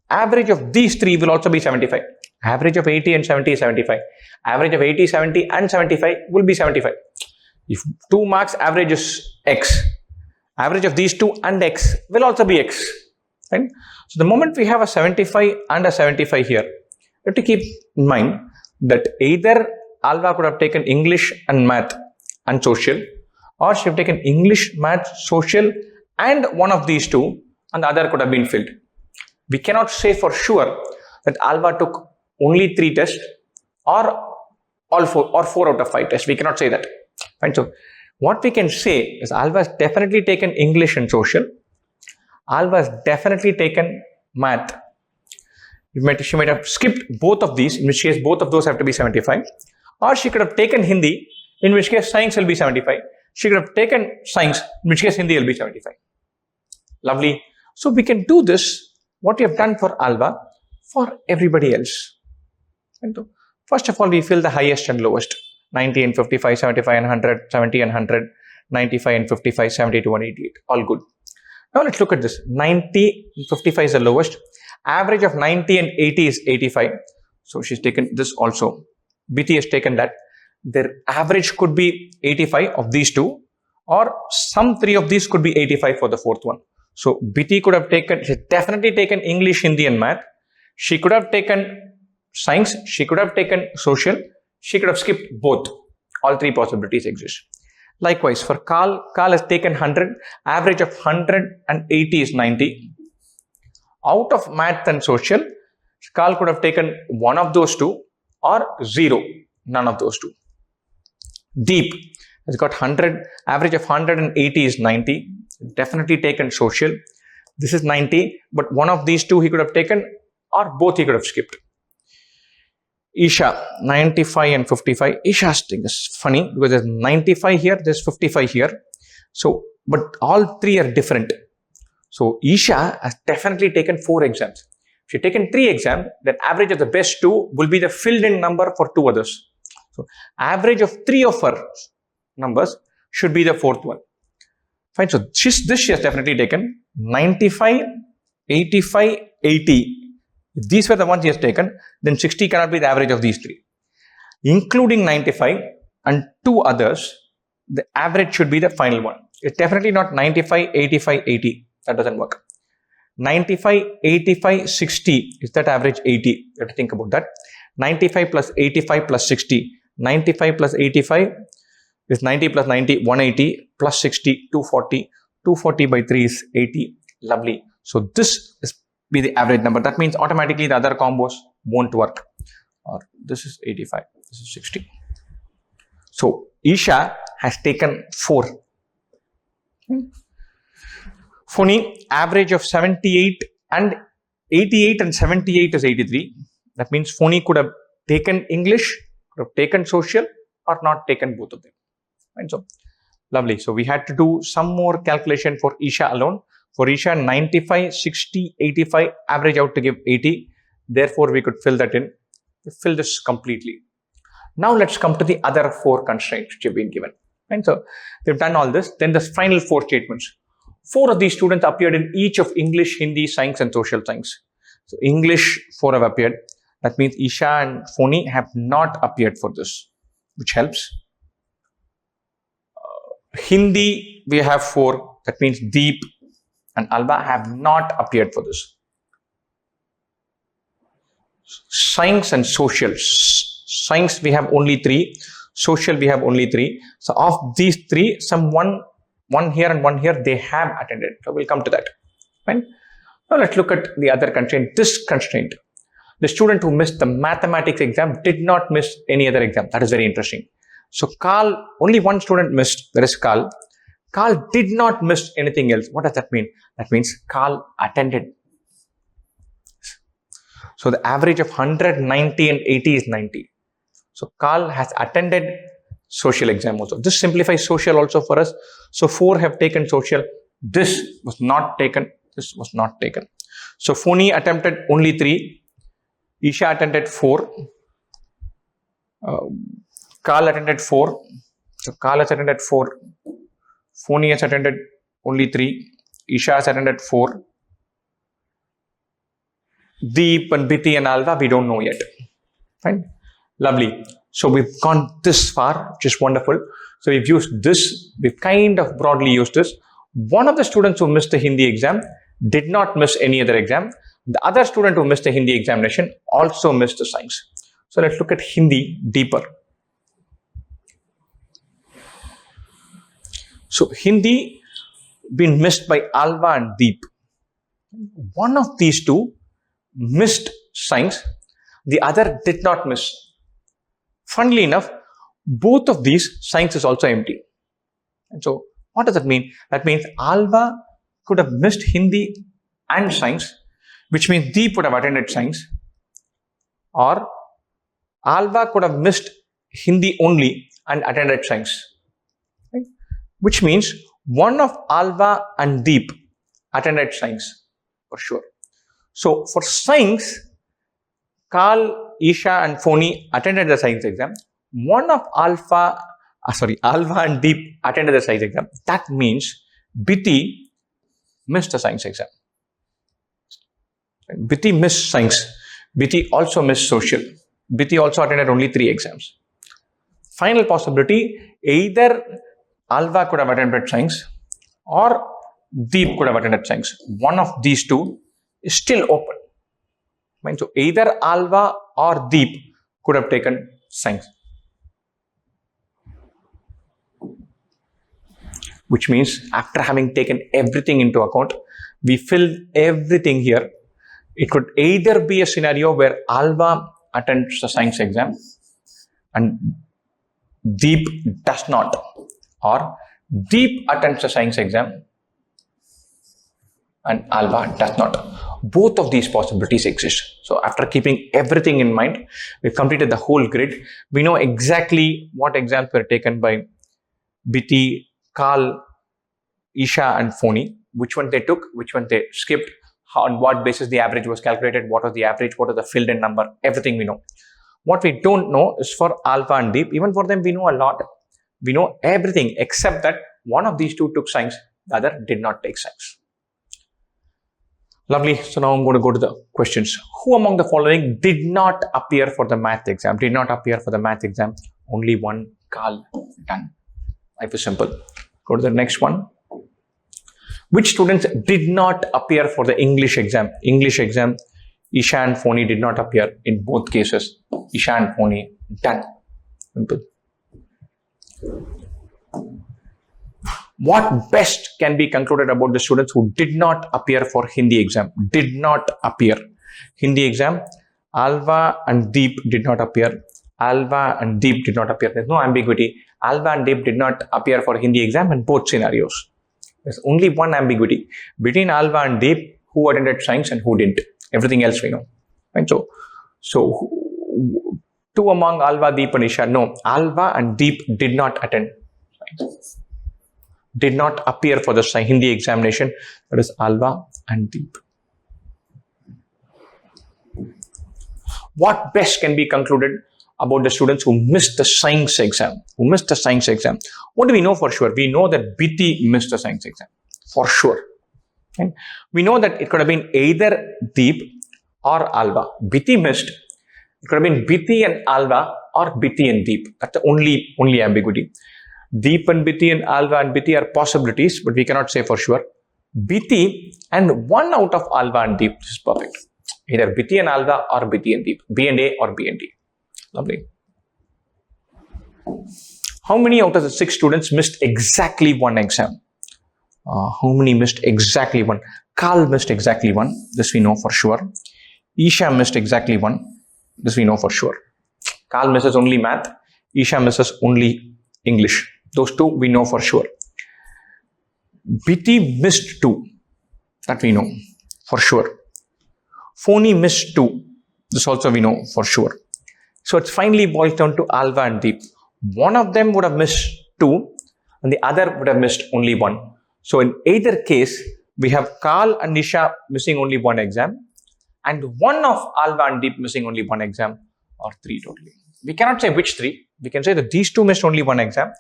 Average of these 3 will also be 75. Average of 80 and 70 is 75. Average of 80, 70 and 75 will be 75. If 2 marks average is X, average of these 2 and X will also be X. Right? So the moment we have a 75 and a 75 here, you have to keep in mind that either Alva could have taken English and math and social, or she have taken English, math, social and one of these 2 and the other could have been filled. We cannot say for sure that Alva took only 3 tests or all 4 out of 5 tests. We cannot say that. Right? So what we can say is Alva has definitely taken English and social. Alva has definitely taken math. She might have skipped both of these, in which case both of those have to be 75. Or she could have taken Hindi, in which case Science will be 75. She could have taken Science, in which case Hindi will be 75. Lovely. So we can do this, what we have done for Alva, for everybody else. And so, first of all, we fill the highest and lowest. 90 and 55, 75 and 100, 70 and 100, 95 and 55, 72 and 88. All good. Now let's look at this. 90 and 55 is the lowest. Average of 90 and 80 is 85. So she's taken this also. BT has taken that. Their average could be 85 of these 2, or some 3 of these could be 85 for the 4th one. So BT could have taken, she's definitely taken English, Hindi and math. She could have taken science, she could have taken social, she could have skipped both. All three possibilities exist. Likewise, for Carl has taken 100, average of 180 is 90. Out of math and social, Carl could have taken one of those two or 0, none of those two. Deep has got 100, average of 180 is 90, definitely taken social. This is 90, but one of these two he could have taken or both he could have skipped. Isha, 95 and 55. Isha's thing is funny because there's 95 here, there's 55 here. So, but all three are different. So, Isha has definitely taken 4 exams. If you've taken 3 exams, then average of the best 2 will be the filled in number for 2 others. So, average of 3 of her numbers should be the 4th one. Fine. So, this she has definitely taken 95, 85, 80. If these were the ones he has taken, then 60 cannot be the average of these 3. Including 95 and 2 others, the average should be the final one. It's definitely not 95, 85, 80. That doesn't work. 95, 85, 60 is that average 80. You have to think about that. 95 plus 85 plus 60. 95 plus 85 is 90 plus 90, 180 plus 60, 240. 240 by 3 is 80. Lovely. So this is be the average number. That means automatically the other combos won't work. Or this is 85, this is 60. So Isha has taken 4. Phony, average of 78 and 88 and 78 is 83. That means Phony could have taken English, could have taken social, or not taken both of them. And so, lovely. So we had to do some more calculation for Isha alone. For Isha, 95, 60, 85, average out to give 80. Therefore, we could fill that in. We fill this completely. Now, let's come to the other 4 constraints which have been given. And so, we've done all this. Then the final 4 statements. 4 of these students appeared in each of English, Hindi, Science and Social Science. So, English, 4 have appeared. That means Isha and Phony have not appeared for this, which helps. Hindi, we have 4. That means Deep and Alba have not appeared for this. Science and social. Science, we have only 3. Social, we have only 3. So, of these 3, some one here and one here, they have attended. So, we'll come to that. Fine. Now, let's look at the other constraint. This constraint. The student who missed the mathematics exam did not miss any other exam. That is very interesting. So, Carl, only one student missed, that is Carl. Carl did not miss anything else. What does that mean? That means Carl attended. So, the average of 190 and 80 is 90. So, Carl has attended social exam also. This simplifies social also for us. So, 4 have taken social. This was not taken. This was not taken. So, Phony attempted only 3. Isha attended 4. Carl attended 4. So, Carl has attended 4. Phony has attended only 3. Isha has attended 4. Deep and Biti and Alva, we don't know yet. Fine. Lovely. So we've gone this far, which is wonderful. So we've used this. We've kind of broadly used this. One of the students who missed the Hindi exam did not miss any other exam. The other student who missed the Hindi examination also missed the science. So let's look at Hindi deeper. So Hindi been missed by Alva and Deep. One of these two missed science, the other did not miss. Funnily enough, both of these science is also empty. And so what does that mean? That means Alva could have missed Hindi and science, which means Deep would have attended science, or Alva could have missed Hindi only and attended science. Right? Which means one of Alva and Deep attended science for sure. So for science, Carl, Isha and Phony attended the science exam. One of Alva and Deep attended the science exam. That means Biti missed the science exam. Biti missed science. Biti also missed social. Biti also attended only 3 exams. Final possibility, either Alva could have attended science or Deep could have attended science. One of these two is still open. So either Alva or Deep could have taken science. Which means after having taken everything into account, we fill everything here. It could either be a scenario where Alva attends the science exam and Deep does not, or Deep attends the science exam and Alva does not. Both of these possibilities exist. So after keeping everything in mind, we've completed the whole grid. We know exactly what exams were taken by Biti, Carl, Isha and Phony, which one they took, which one they skipped, on what basis the average was calculated, what was the average, what was the filled in number, everything we know. What we don't know is for Alpha and Deep. Even for them, we know a lot. We know everything except that one of these two took science, the other did not take science. Lovely. So now I'm going to go to the questions. Who among the following did not appear for the math exam? Did not appear for the math exam. Only one, Carl. Done. Life is simple. Go to the next one. Which students did not appear for the English exam? English exam, Isha and Phony did not appear in both cases. Isha and Phony, done. Simple. What best can be concluded about the students who did not appear for Hindi exam? Did not appear. Hindi exam, Alva and Deep did not appear. Alva and Deep did not appear. There's no ambiguity. Alva and Deep did not appear for Hindi exam in both scenarios. There's only one ambiguity between Alva and Deep, who attended science and who didn't. Everything else we know. Right? So two among Alva, Deep and Isha. No, Alva and Deep did not attend science. Did not appear for the Hindi examination. That is Alva and Deep. What best can be concluded about the students who missed the science exam? What do we know for sure? We know that Biti missed the science exam. For sure. Okay? We know that it could have been either Deep or Alva. Biti missed. It could have been Biti and Alva or Biti and Deep. That's the only ambiguity. Deep and Biti and Alva and Biti are possibilities, but we cannot say for sure. Biti and one out of Alva and Deep. This is perfect. Either Biti and Alva or Biti and Deep. B and A or B and D. Lovely. How many out of the 6 students missed exactly one exam? How many missed exactly one? Carl missed exactly one. This we know for sure. Isha missed exactly one. This we know for sure. Carl misses only math. Isha misses only English. Those two we know for sure. Biti missed 2. That we know for sure. Phony missed 2. This also we know for sure. So it finally boils down to Alva and Deep. One of them would have missed 2 and the other would have missed only 1. So in either case, we have Carl and Isha missing only one exam and one of Alva and Deep missing only one exam, or 3 totally. We cannot say which 3. We can say that these 2 missed only one exam.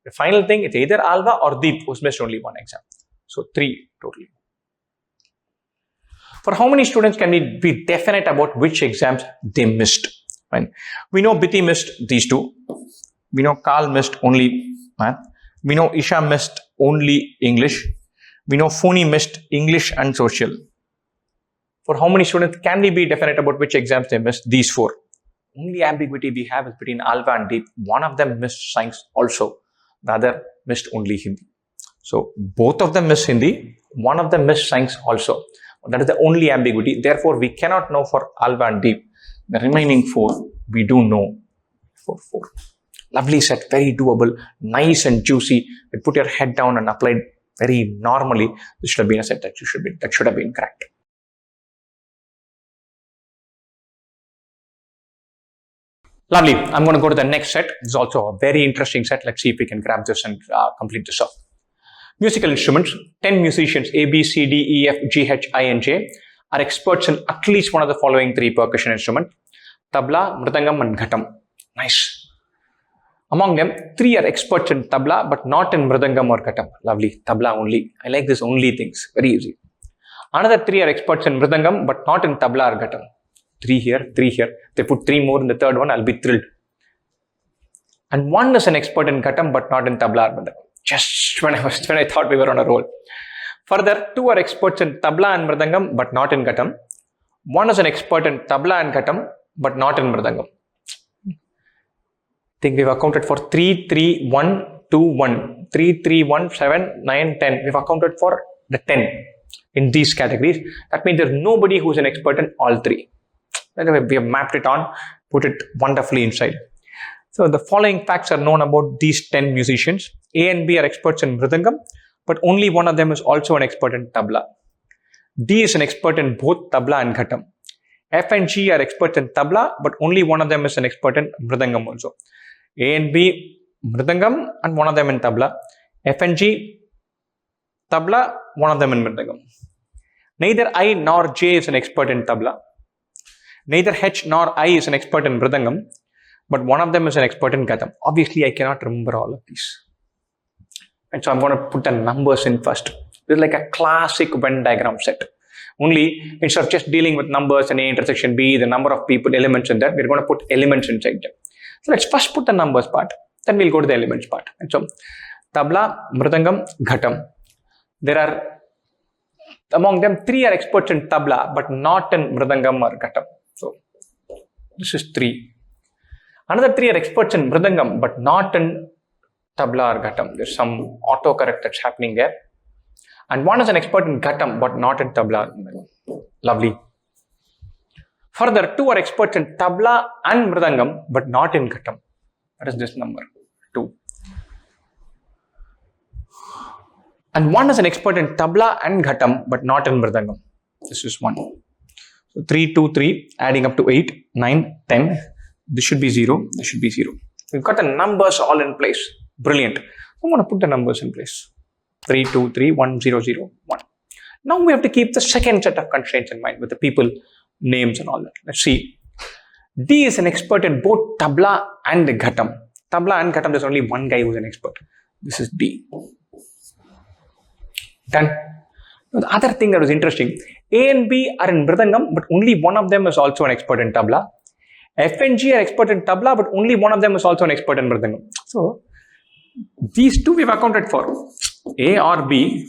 The final thing is either Alva or Deep who's missed only one exam. So 3 totally. For how many students can we be definite about which exams they missed? Right? We know Biti missed these 2. We know Carl missed only math. We know Isha missed only English. We know Phony missed English and social. For how many students can we be definite about which exams they missed? These 4. Only ambiguity we have is between Alva and Deep. One of them missed science also. The other missed only Hindi. So both of them missed Hindi. One of them missed science also. That is the only ambiguity. Therefore, we cannot know for Alva and Deep. The remaining 4, we do know for 4. Lovely set, very doable, nice and juicy. You put your head down and applied very normally. This should have been a set that should have been cracked. Lovely. I'm going to go to the next set. This is also a very interesting set. Let's see if we can grab this and complete this off. Musical instruments. 10 musicians A, B, C, D, E, F, G, H, I, and J are experts in at least one of the following 3 percussion instruments: tabla, mridangam, and ghatam. Nice. Among them, 3 are experts in tabla but not in mridangam or ghatam. Lovely. Tabla only. I like this only things. Very easy. Another 3 are experts in mridangam but not in tabla or ghatam. 3 here, 3 here. They put 3 more in the third one, I'll be thrilled. And 1 is an expert in ghatam but not in tabla or mridangam. Just when I thought we were on a roll. Further, 2 are experts in tabla and mridangam but not in ghatam. 1 is an expert in tabla and ghatam but not in Mridangam. I think we've accounted for 3, 3, 1, 2, 1, 3, 3, 1, 7, 9, 10. We've accounted for the 10 in these categories. That means there's nobody who's an expert in all three. Anyway, we have mapped it on, put it wonderfully inside. So the following facts are known about these 10 musicians. A and B are experts in Mridangam, but only one of them is also an expert in tabla. D is an expert in both tabla and ghatam. F and G are experts in tabla, but only one of them is an expert in Mridangam also. A and B, Mridangam, and one of them in tabla. F and G, tabla, one of them in Mridangam. Neither I nor J is an expert in tabla. Neither H nor I is an expert in Mridangam, but one of them is an expert in ghatam. Obviously, I cannot remember all of these. And so I'm going to put the numbers in first. This is like a classic Venn diagram set. Only instead of just dealing with numbers and A intersection B, the number of people, elements in that, we're going to put elements inside them. So let's first put the numbers part, then we'll go to the elements part. And so tabla, Mridangam, ghatam. There are, among them, 3 are experts in tabla, but not in Mridangam or ghatam. So this is 3. Another 3 are experts in Mridangam, but not in tabla or ghatam. There's some autocorrect that's happening there. And 1 is an expert in ghatam, but not in tabla. Lovely. Further, 2 are experts in tabla and Mridangam, but not in ghatam. That is this number, 2. And 1 is an expert in tabla and ghatam, but not in Mridangam. This is 1. So 3, 2, 3, adding up to 8, 9, 10. This should be 0. This should be 0. We've got the numbers all in place. Brilliant. I'm going to put the numbers in place. 3, 2, 3, 1, 0, 0, 1. Now we have to keep the second set of constraints in mind with the people, names and all that. Let's see. D is an expert in both tabla and ghatam. Tabla and ghatam, there's only one guy who's an expert. This is D. Done. Now, the other thing that was interesting, A and B are in Mridangam, but only one of them is also an expert in tabla. F and G are expert in tabla, but only one of them is also an expert in Mridangam. So, these two we've accounted for. A or B,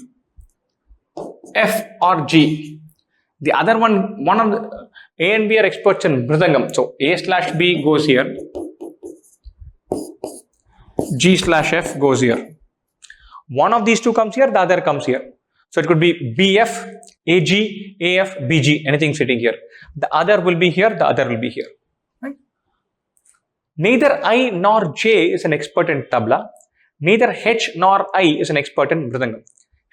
F or G. The other one of the A and B are experts in Mridangam. So, A/B goes here. G/F goes here. One of these two comes here, the other comes here. So, it could be BF, AG, AF, BG, anything sitting here. The other will be here, the other will be here. Right? Neither I nor J is an expert in tabla. Neither H nor I is an expert in Mridangam.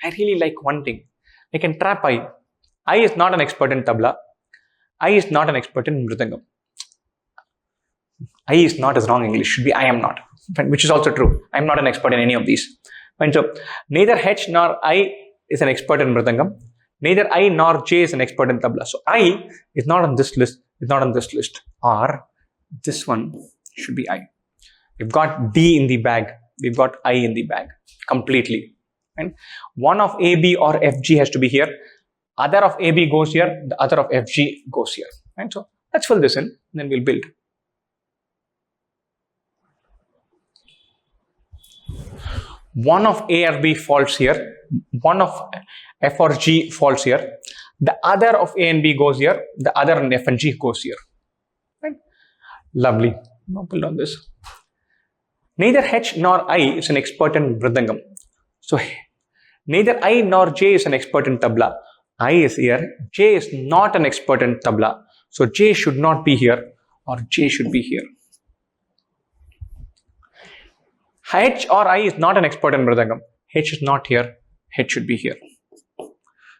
I really like one thing. I can trap I. I is not an expert in tabla. I is not an expert in Mridangam. I is not is wrong English. Should be I am not. Which is also true. I am not an expert in any of these. And so, neither H nor I is an expert in Mridangam. Neither I nor J is an expert in tabla. So, I is not on this list. Is not on this list. Or this one should be I. We've got D in the bag. We've got I in the bag completely. And one of AB or FG has to be here. Other of AB goes here. The other of FG goes here. And so let's fill this in. And then we'll build. One of A or B falls here. One of F or G falls here. The other of A and B goes here. The other in F and G goes here. Right? Lovely. Now build on this. Neither H nor I is an expert in Mridangam. So, neither I nor J is an expert in tabla. I is here. J is not an expert in tabla. So, J should not be here or J should be here. H or I is not an expert in Mridangam. H is not here. H should be here.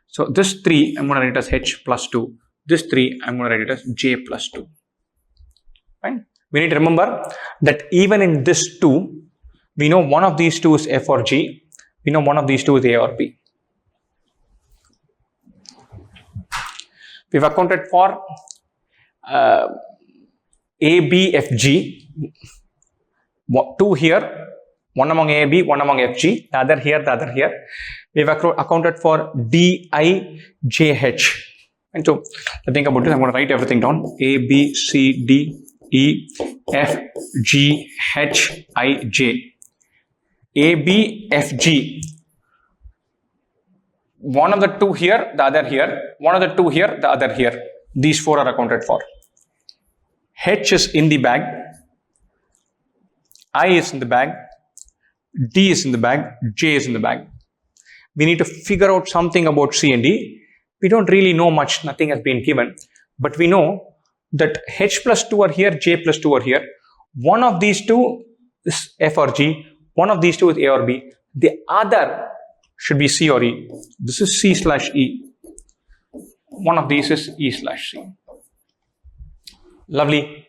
So, this 3 I'm going to write it as H plus 2. This 3 I'm going to write it as J plus 2. Fine. We need to remember that even in this 2, we know one of these 2 is F or G. We know one of these 2 is A or B. We've accounted for A, B, F, G. 2 here, one among A, B, one among F, G. The other here, the other here. We've accounted for D, I, J, H. And so, think about this. I'm going to write everything down. A, B, C, D, E, F, G, H, I, J. A, B, F, G. One of the 2 here, the other here. One of the 2 here, the other here. These 4 are accounted for. H is in the bag, I is in the bag, D is in the bag, J is in the bag. We need to figure out something about C and D. We don't really know much, nothing has been given, but we know that H plus 2 are here, J plus 2 are here. One of these two is F or G, one of these two is A or B. The other should be C or E. This is C slash E. One of these is E slash C. Lovely.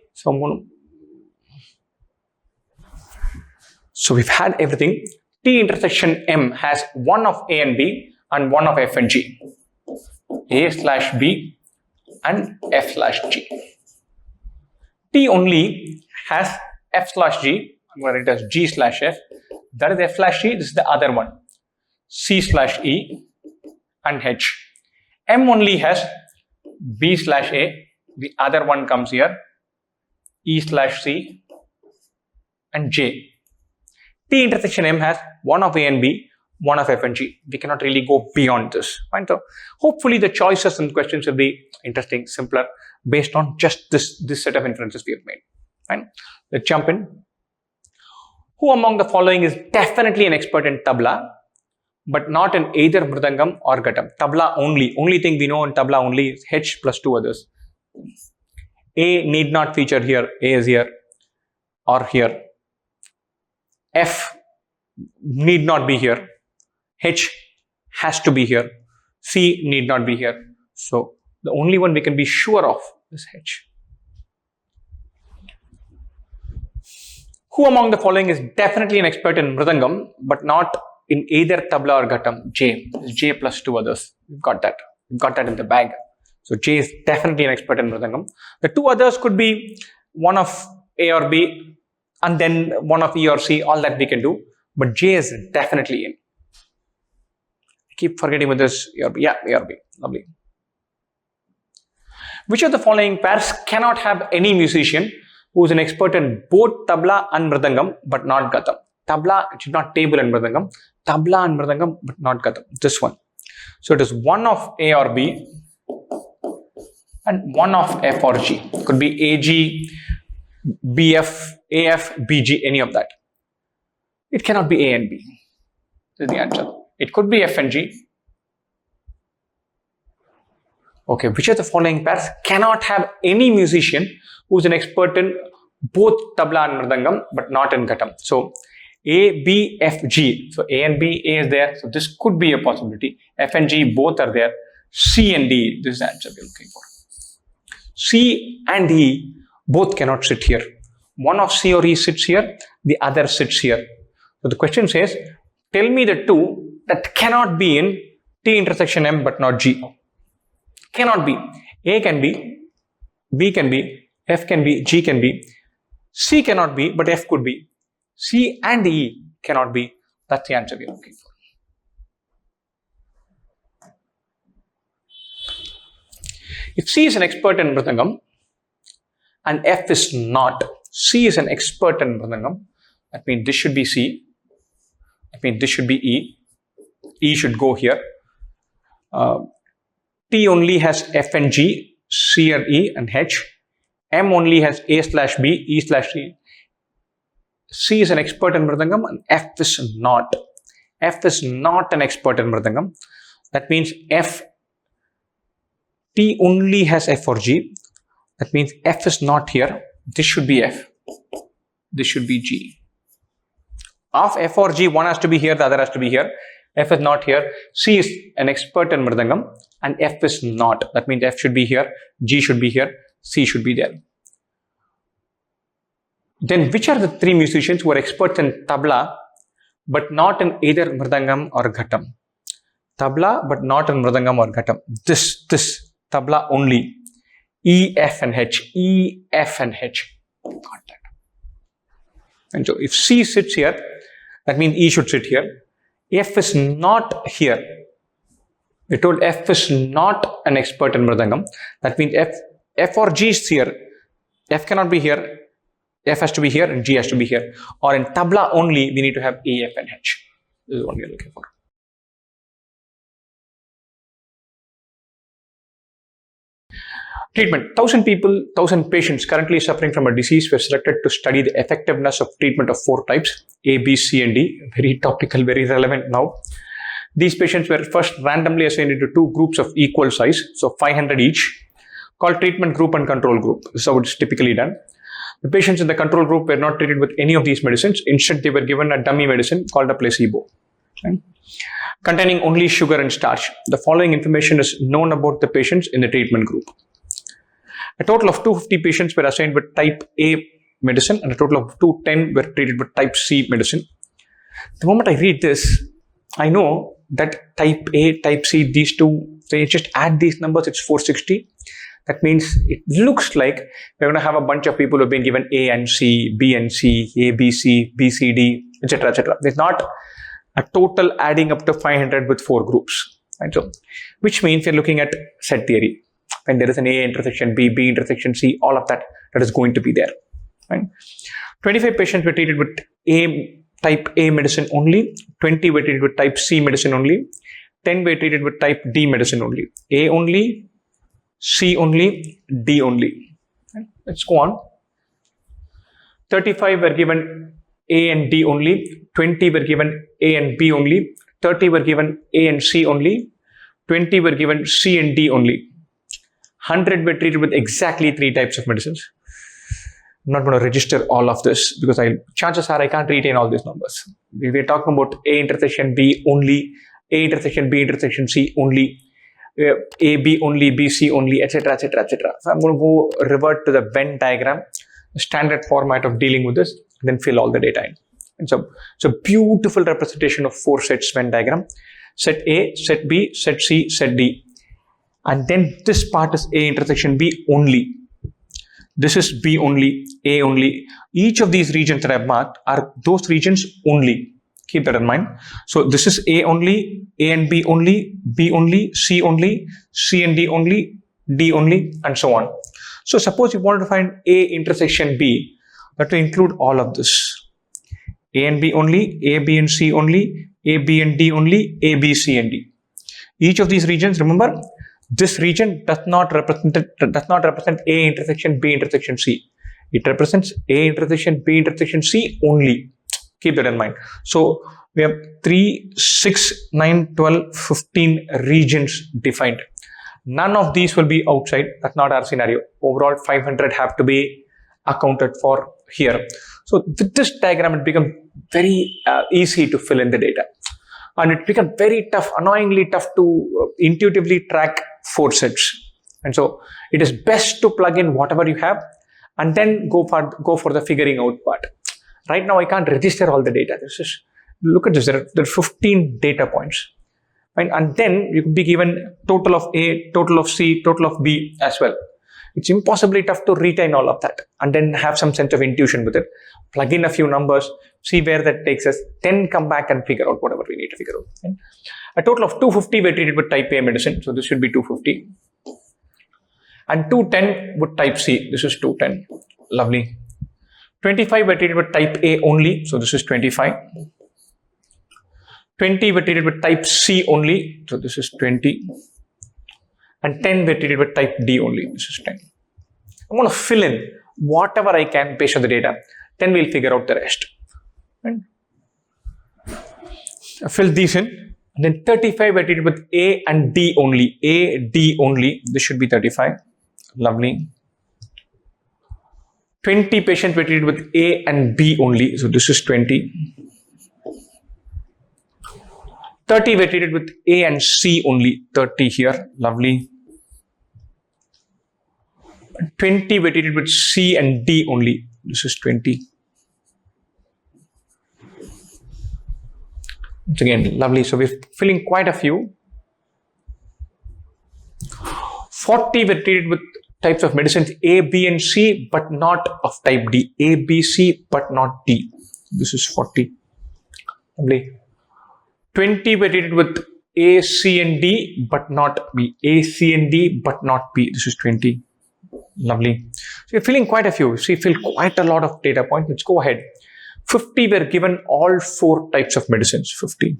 So we've had everything. T intersection M has one of A and B and one of F and G. A slash B and F slash G. T only has F slash G. I'm going to write it as G slash F. That is F slash G. This is the other one. C slash E and H. M only has B slash A. The other one comes here. E slash C and J. T intersection M has one of A and B, one of F and G. We cannot really go beyond this. Fine. So hopefully the choices and questions will be interesting, simpler, based on just this set of inferences we have made. Fine. Let's jump in. Who among the following is definitely an expert in tabla, but not in either mridangam or ghatam? Tabla only. Only thing we know in tabla only is H plus 2 others. A need not feature here. A is here or here. F need not be here. H has to be here. C need not be here. So the only one we can be sure of is H. Who among the following is definitely an expert in mridangam, but not in either tabla or ghatam? J. J plus 2 others. We've got that. We've got that in the bag. So J is definitely an expert in mridangam. The two others could be one of A or B and then one of E or C, all that we can do. But J is definitely in. I keep forgetting with this A or B. Yeah, A or B. Lovely. Which of the following pairs cannot have any musician who is an expert in both tabla and mridangam but not ghatam? Tabla, it should not table and mridangam. Tabla and mridangam but not ghatam. This one. So it is one of A or B and one of F or G. It could be AG, BF, AF, BG, any of that. It cannot be A and B. This is the answer. It could be F and G. Okay, which of the following pairs cannot have any musician who is an expert in both tabla and mridangam but not in ghatam? So A, B, F, G. So A and B, A is there. So this could be a possibility. F and G both are there. C and D, this is the answer we're looking for. C and E both cannot sit here. One of C or E sits here, the other sits here. So the question says, tell me the two that cannot be in T intersection M but not G. Cannot be. A can be, B can be, F can be, G can be. C cannot be, but F could be. C and E cannot be. That's the answer we are looking for. If C is an expert in mridangam and F is not, C is an expert in mridangam, that means this should be C, that means this should be E, E should go here. T only has F and G, C and E and H. M only has A slash B, E slash C. C is an expert in mridangam and F is not. F is not an expert in mridangam. That means T only has F or G. That means F is not here. This should be F. This should be G. Of F or G, one has to be here, the other has to be here. F is not here. C is an expert in mridangam and F is not. That means F should be here, G should be here, C should be there. Then which are the three musicians who are experts in tabla but not in either mridangam or ghatam? Tabla but not in mridangam or ghatam. This tabla only. E, F and H. E, F and H. Got that. And so if C sits here, that means E should sit here. F is not here. We told F is not an expert in mridangam. That means F or G is here. F cannot be here. F has to be here and G has to be here. Or in tabla only, we need to have A, F and H. This is what we are looking for. Treatment. 1,000 people, 1,000 patients currently suffering from a disease were selected to study the effectiveness of treatment of 4 types, A, B, C, and D. Very topical, very relevant now. These patients were first randomly assigned into 2 groups of equal size, so 500 each, called treatment group and control group. This is how it's typically done. The patients in the control group were not treated with any of these medicines. Instead, they were given a dummy medicine called a placebo, right, containing only sugar and starch. The following information is known about the patients in the treatment group. A total of 250 patients were assigned with type A medicine and a total of 210 were treated with type C medicine. The moment I read this, I know that type A, type C, these two, they just add these numbers, it's 460. That means it looks like we're going to have a bunch of people who have been given A and C, B and C, A, B, C, B, C, D, etc., etc. There's not a total adding up to 500 with 4 groups. Right? So, which means we're looking at set theory. When there is an A intersection B, B intersection C, all of that is going to be there. Right? 25 patients were treated with type A medicine only, 20 were treated with type C medicine only, 10 were treated with type D medicine only, A only, C only, D only. Right? Let's go on. 35 were given A and D only, 20 were given A and B only, 30 were given A and C only, 20 were given C and D only. 100 were treated with exactly 3 types of medicines. I'm not going to register all of this because chances are I can't retain all these numbers. We're talking about A intersection B only, A intersection B intersection C only, A, B only, B, C only, etc., etc., etc. So I'm going to go revert to the Venn diagram, the standard format of dealing with this, and then fill all the data in. And so it's a beautiful representation of 4 sets Venn diagram. Set A, set B, set C, set D. And then this part is A intersection B only. This is B only, A only. Each of these regions that I've marked are those regions only. Keep that in mind. So this is A only, A and B only, B only, C only, C and D only, D only, and so on. So suppose you wanted to find A intersection B, that will include all of this. A and B only, A, B and C only, A, B and D only, A, B, C and D. Each of these regions, remember, this region does not represent A intersection B intersection C. It represents A intersection B intersection C only. Keep that in mind. So we have 3, 6, 9, 12, 15 regions defined. None of these will be outside. That's not our scenario. Overall 500 have to be accounted for here. So with this diagram, it becomes very easy to fill in the data. And it becomes very tough, annoyingly tough to intuitively track 4 sets. And so it is best to plug in whatever you have and then go for the figuring out part. Right now, I can't register all the data. Look at this, there are 15 data points. Right? And then you could be given total of A, total of C, total of B as well. It's impossibly tough to retain all of that and then have some sense of intuition with it. Plug in a few numbers, see where that takes us, then come back and figure out whatever we need to figure out. Right? A total of 250 were treated with type A medicine, so this should be 250. And 210 with type C, this is 210. Lovely. 25 were treated with type A only, so this is 25. 20 were treated with type C only, so this is 20. And 10 were treated with type D only, this is 10. I'm going to fill in whatever I can based on the data, then we'll figure out the rest. Right? I fill these in, and then 35 were treated with A and D only, A, D only, this should be 35. Lovely. 20 patients were treated with A and B only, so this is 20. 30 were treated with A and C only, 30 here, lovely. 20 were treated with C and D only, this is 20. Once again, lovely, so we're filling quite a few. 40 were treated with types of medicines A, B and C, but not of type D. A, B, C, but not D. This is 40. Lovely. 20 were treated with A, C and D, but not B. A, C and D, but not B. This is 20. Lovely. So you're filling quite a few. So you fill quite a lot of data points. Let's go ahead. 50 were given all 4 types of medicines. 50.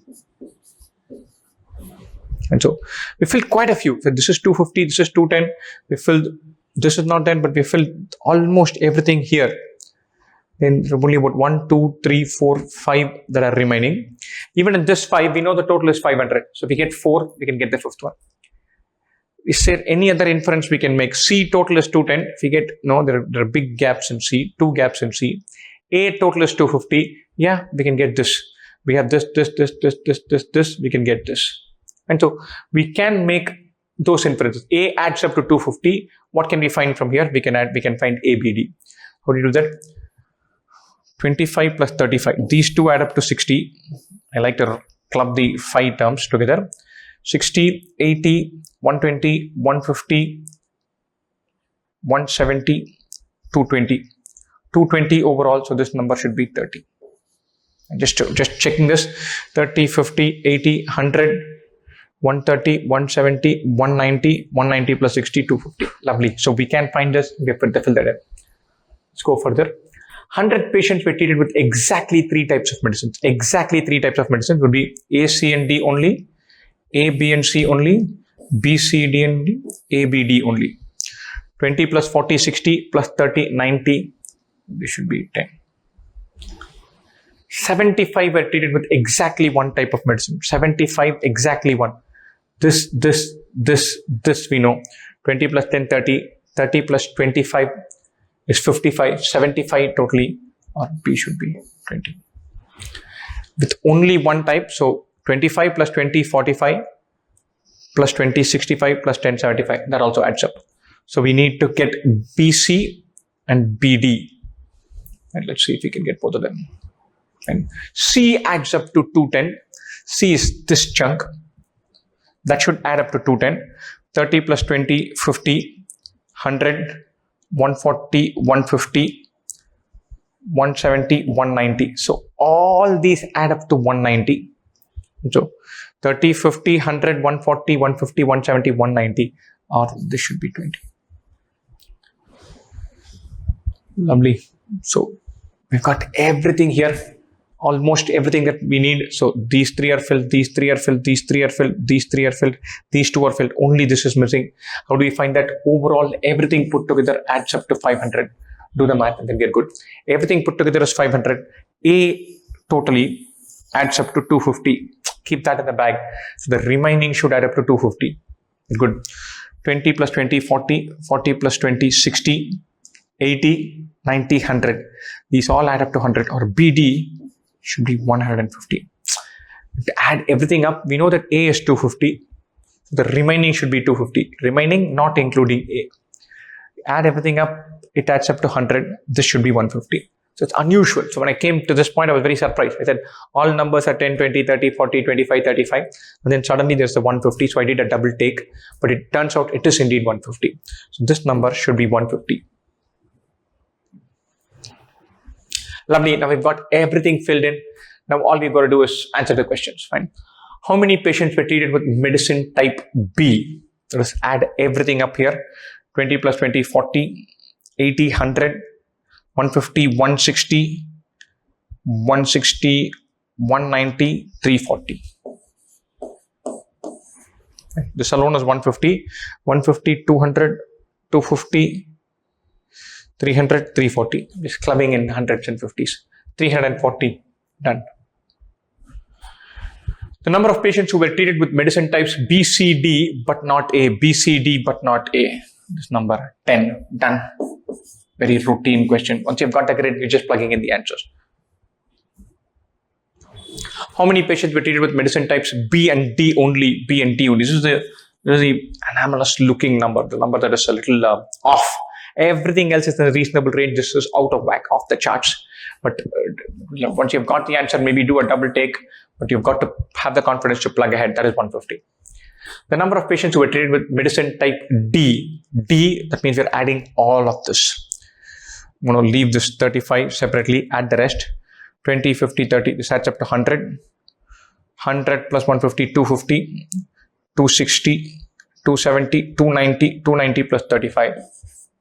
And so we filled quite a few. So this is 250, this is 210. We filled This is not 10, but we filled almost everything here. Then only about 1, 2, 3, 4, 5 that are remaining. Even in this 5, we know the total is 500. So if we get 4, we can get the fifth one. Is there any other inference we can make? C total is 210. If we get, no, there are big gaps in C, 2 gaps in C. A total is 250. Yeah, we can get this. We have this, we can get this. And so we can make those inferences. A adds up to 250. What can we find from here? We can find ABD. How do you do that? 25 plus 35. These two add up to 60. I like to club the 5 terms together. 60, 80, 120, 150, 170, 220. 220 overall, so this number should be 30. Just checking this. 30, 50, 80, 100, 130, 170, 190, 190 plus 60, 250. Lovely. So we can find this. We have to fill that in. Let's go further. 100 patients were treated with exactly 3 types of medicines. Exactly 3 types of medicines would be A, C, and D only, A, B, and C only, B, C, D, and D, A, B, D only. 20 plus 40, 60 plus 30, 90. This should be 10. 75 were treated with exactly 1 type of medicine. 75, exactly 1. This we know. 20 plus 10, 30. 30 plus 25 is 55. 75 totally, or B should be 20. With only 1 type, so 25 plus 20, 45, plus 20, 65, plus 10, 75. That also adds up. So we need to get BC and BD. And let's see if we can get both of them. And C adds up to 210. C is this chunk. That should add up to 210. 30 plus 20, 50, 100, 140, 150, 170, 190. So all these add up to 190. So 30, 50, 100, 140, 150, 170, 190, or this should be 20. Lovely. So we've got everything here, almost everything that we need. So these 3 are filled, these 3 are filled, these 3 are filled, these 3 are filled, these 2 are filled. Only this is missing. How do we find that? Overall, everything put together adds up to 500. Do the math and then get good. Everything put together is 500. A totally adds up to 250. Keep that in the bag. So the remaining should add up to 250. Good. 20 plus 20, 40. 40 plus 20, 60. 80, 90, 100. These all add up to 100, or BD should be 150. To add everything up, we know that A is 250. So the remaining should be 250. Remaining not including A. Add everything up, it adds up to 100. This should be 150. So it's unusual. So when I came to this point, I was very surprised. I said all numbers are 10, 20, 30, 40, 25, 35. And then suddenly there's the 150. So I did a double take, but it turns out it is indeed 150. So this number should be 150. Lovely. Now we've got everything filled in. Now all we've got to do is answer the questions. Fine. How many patients were treated with medicine type B? Let us add everything up here. 20 plus 20, 40, 80, 100, 150, 160, 160, 190, 340. This alone is 150, 150, 200, 250, 300, 340. Just clubbing in hundreds and 50s. 340. Done. The number of patients who were treated with medicine types B, C, D, but not A. B, C, D, but not A. This number 10. Done. Very routine question. Once you've got the grid, you're just plugging in the answers. How many patients were treated with medicine types B and D only? B and D only. This is the anomalous looking number. The number that is a little off. Everything else is in a reasonable range. This is out of whack, off the charts. But once you've got the answer, maybe do a double take. But you've got to have the confidence to plug ahead. That is 150. The number of patients who were treated with medicine type D. D, that means we're adding all of this. I'm going to leave this 35 separately, add the rest. 20, 50, 30, this adds up to 100. 100 plus 150, 250. 260, 270, 290, 290 plus 35,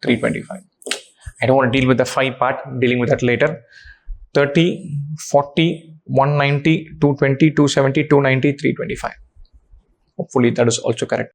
325. I don't want to deal with the 5 part, I'm dealing with that later. 30, 40, 190, 220, 270, 290, 325. Hopefully that is also correct.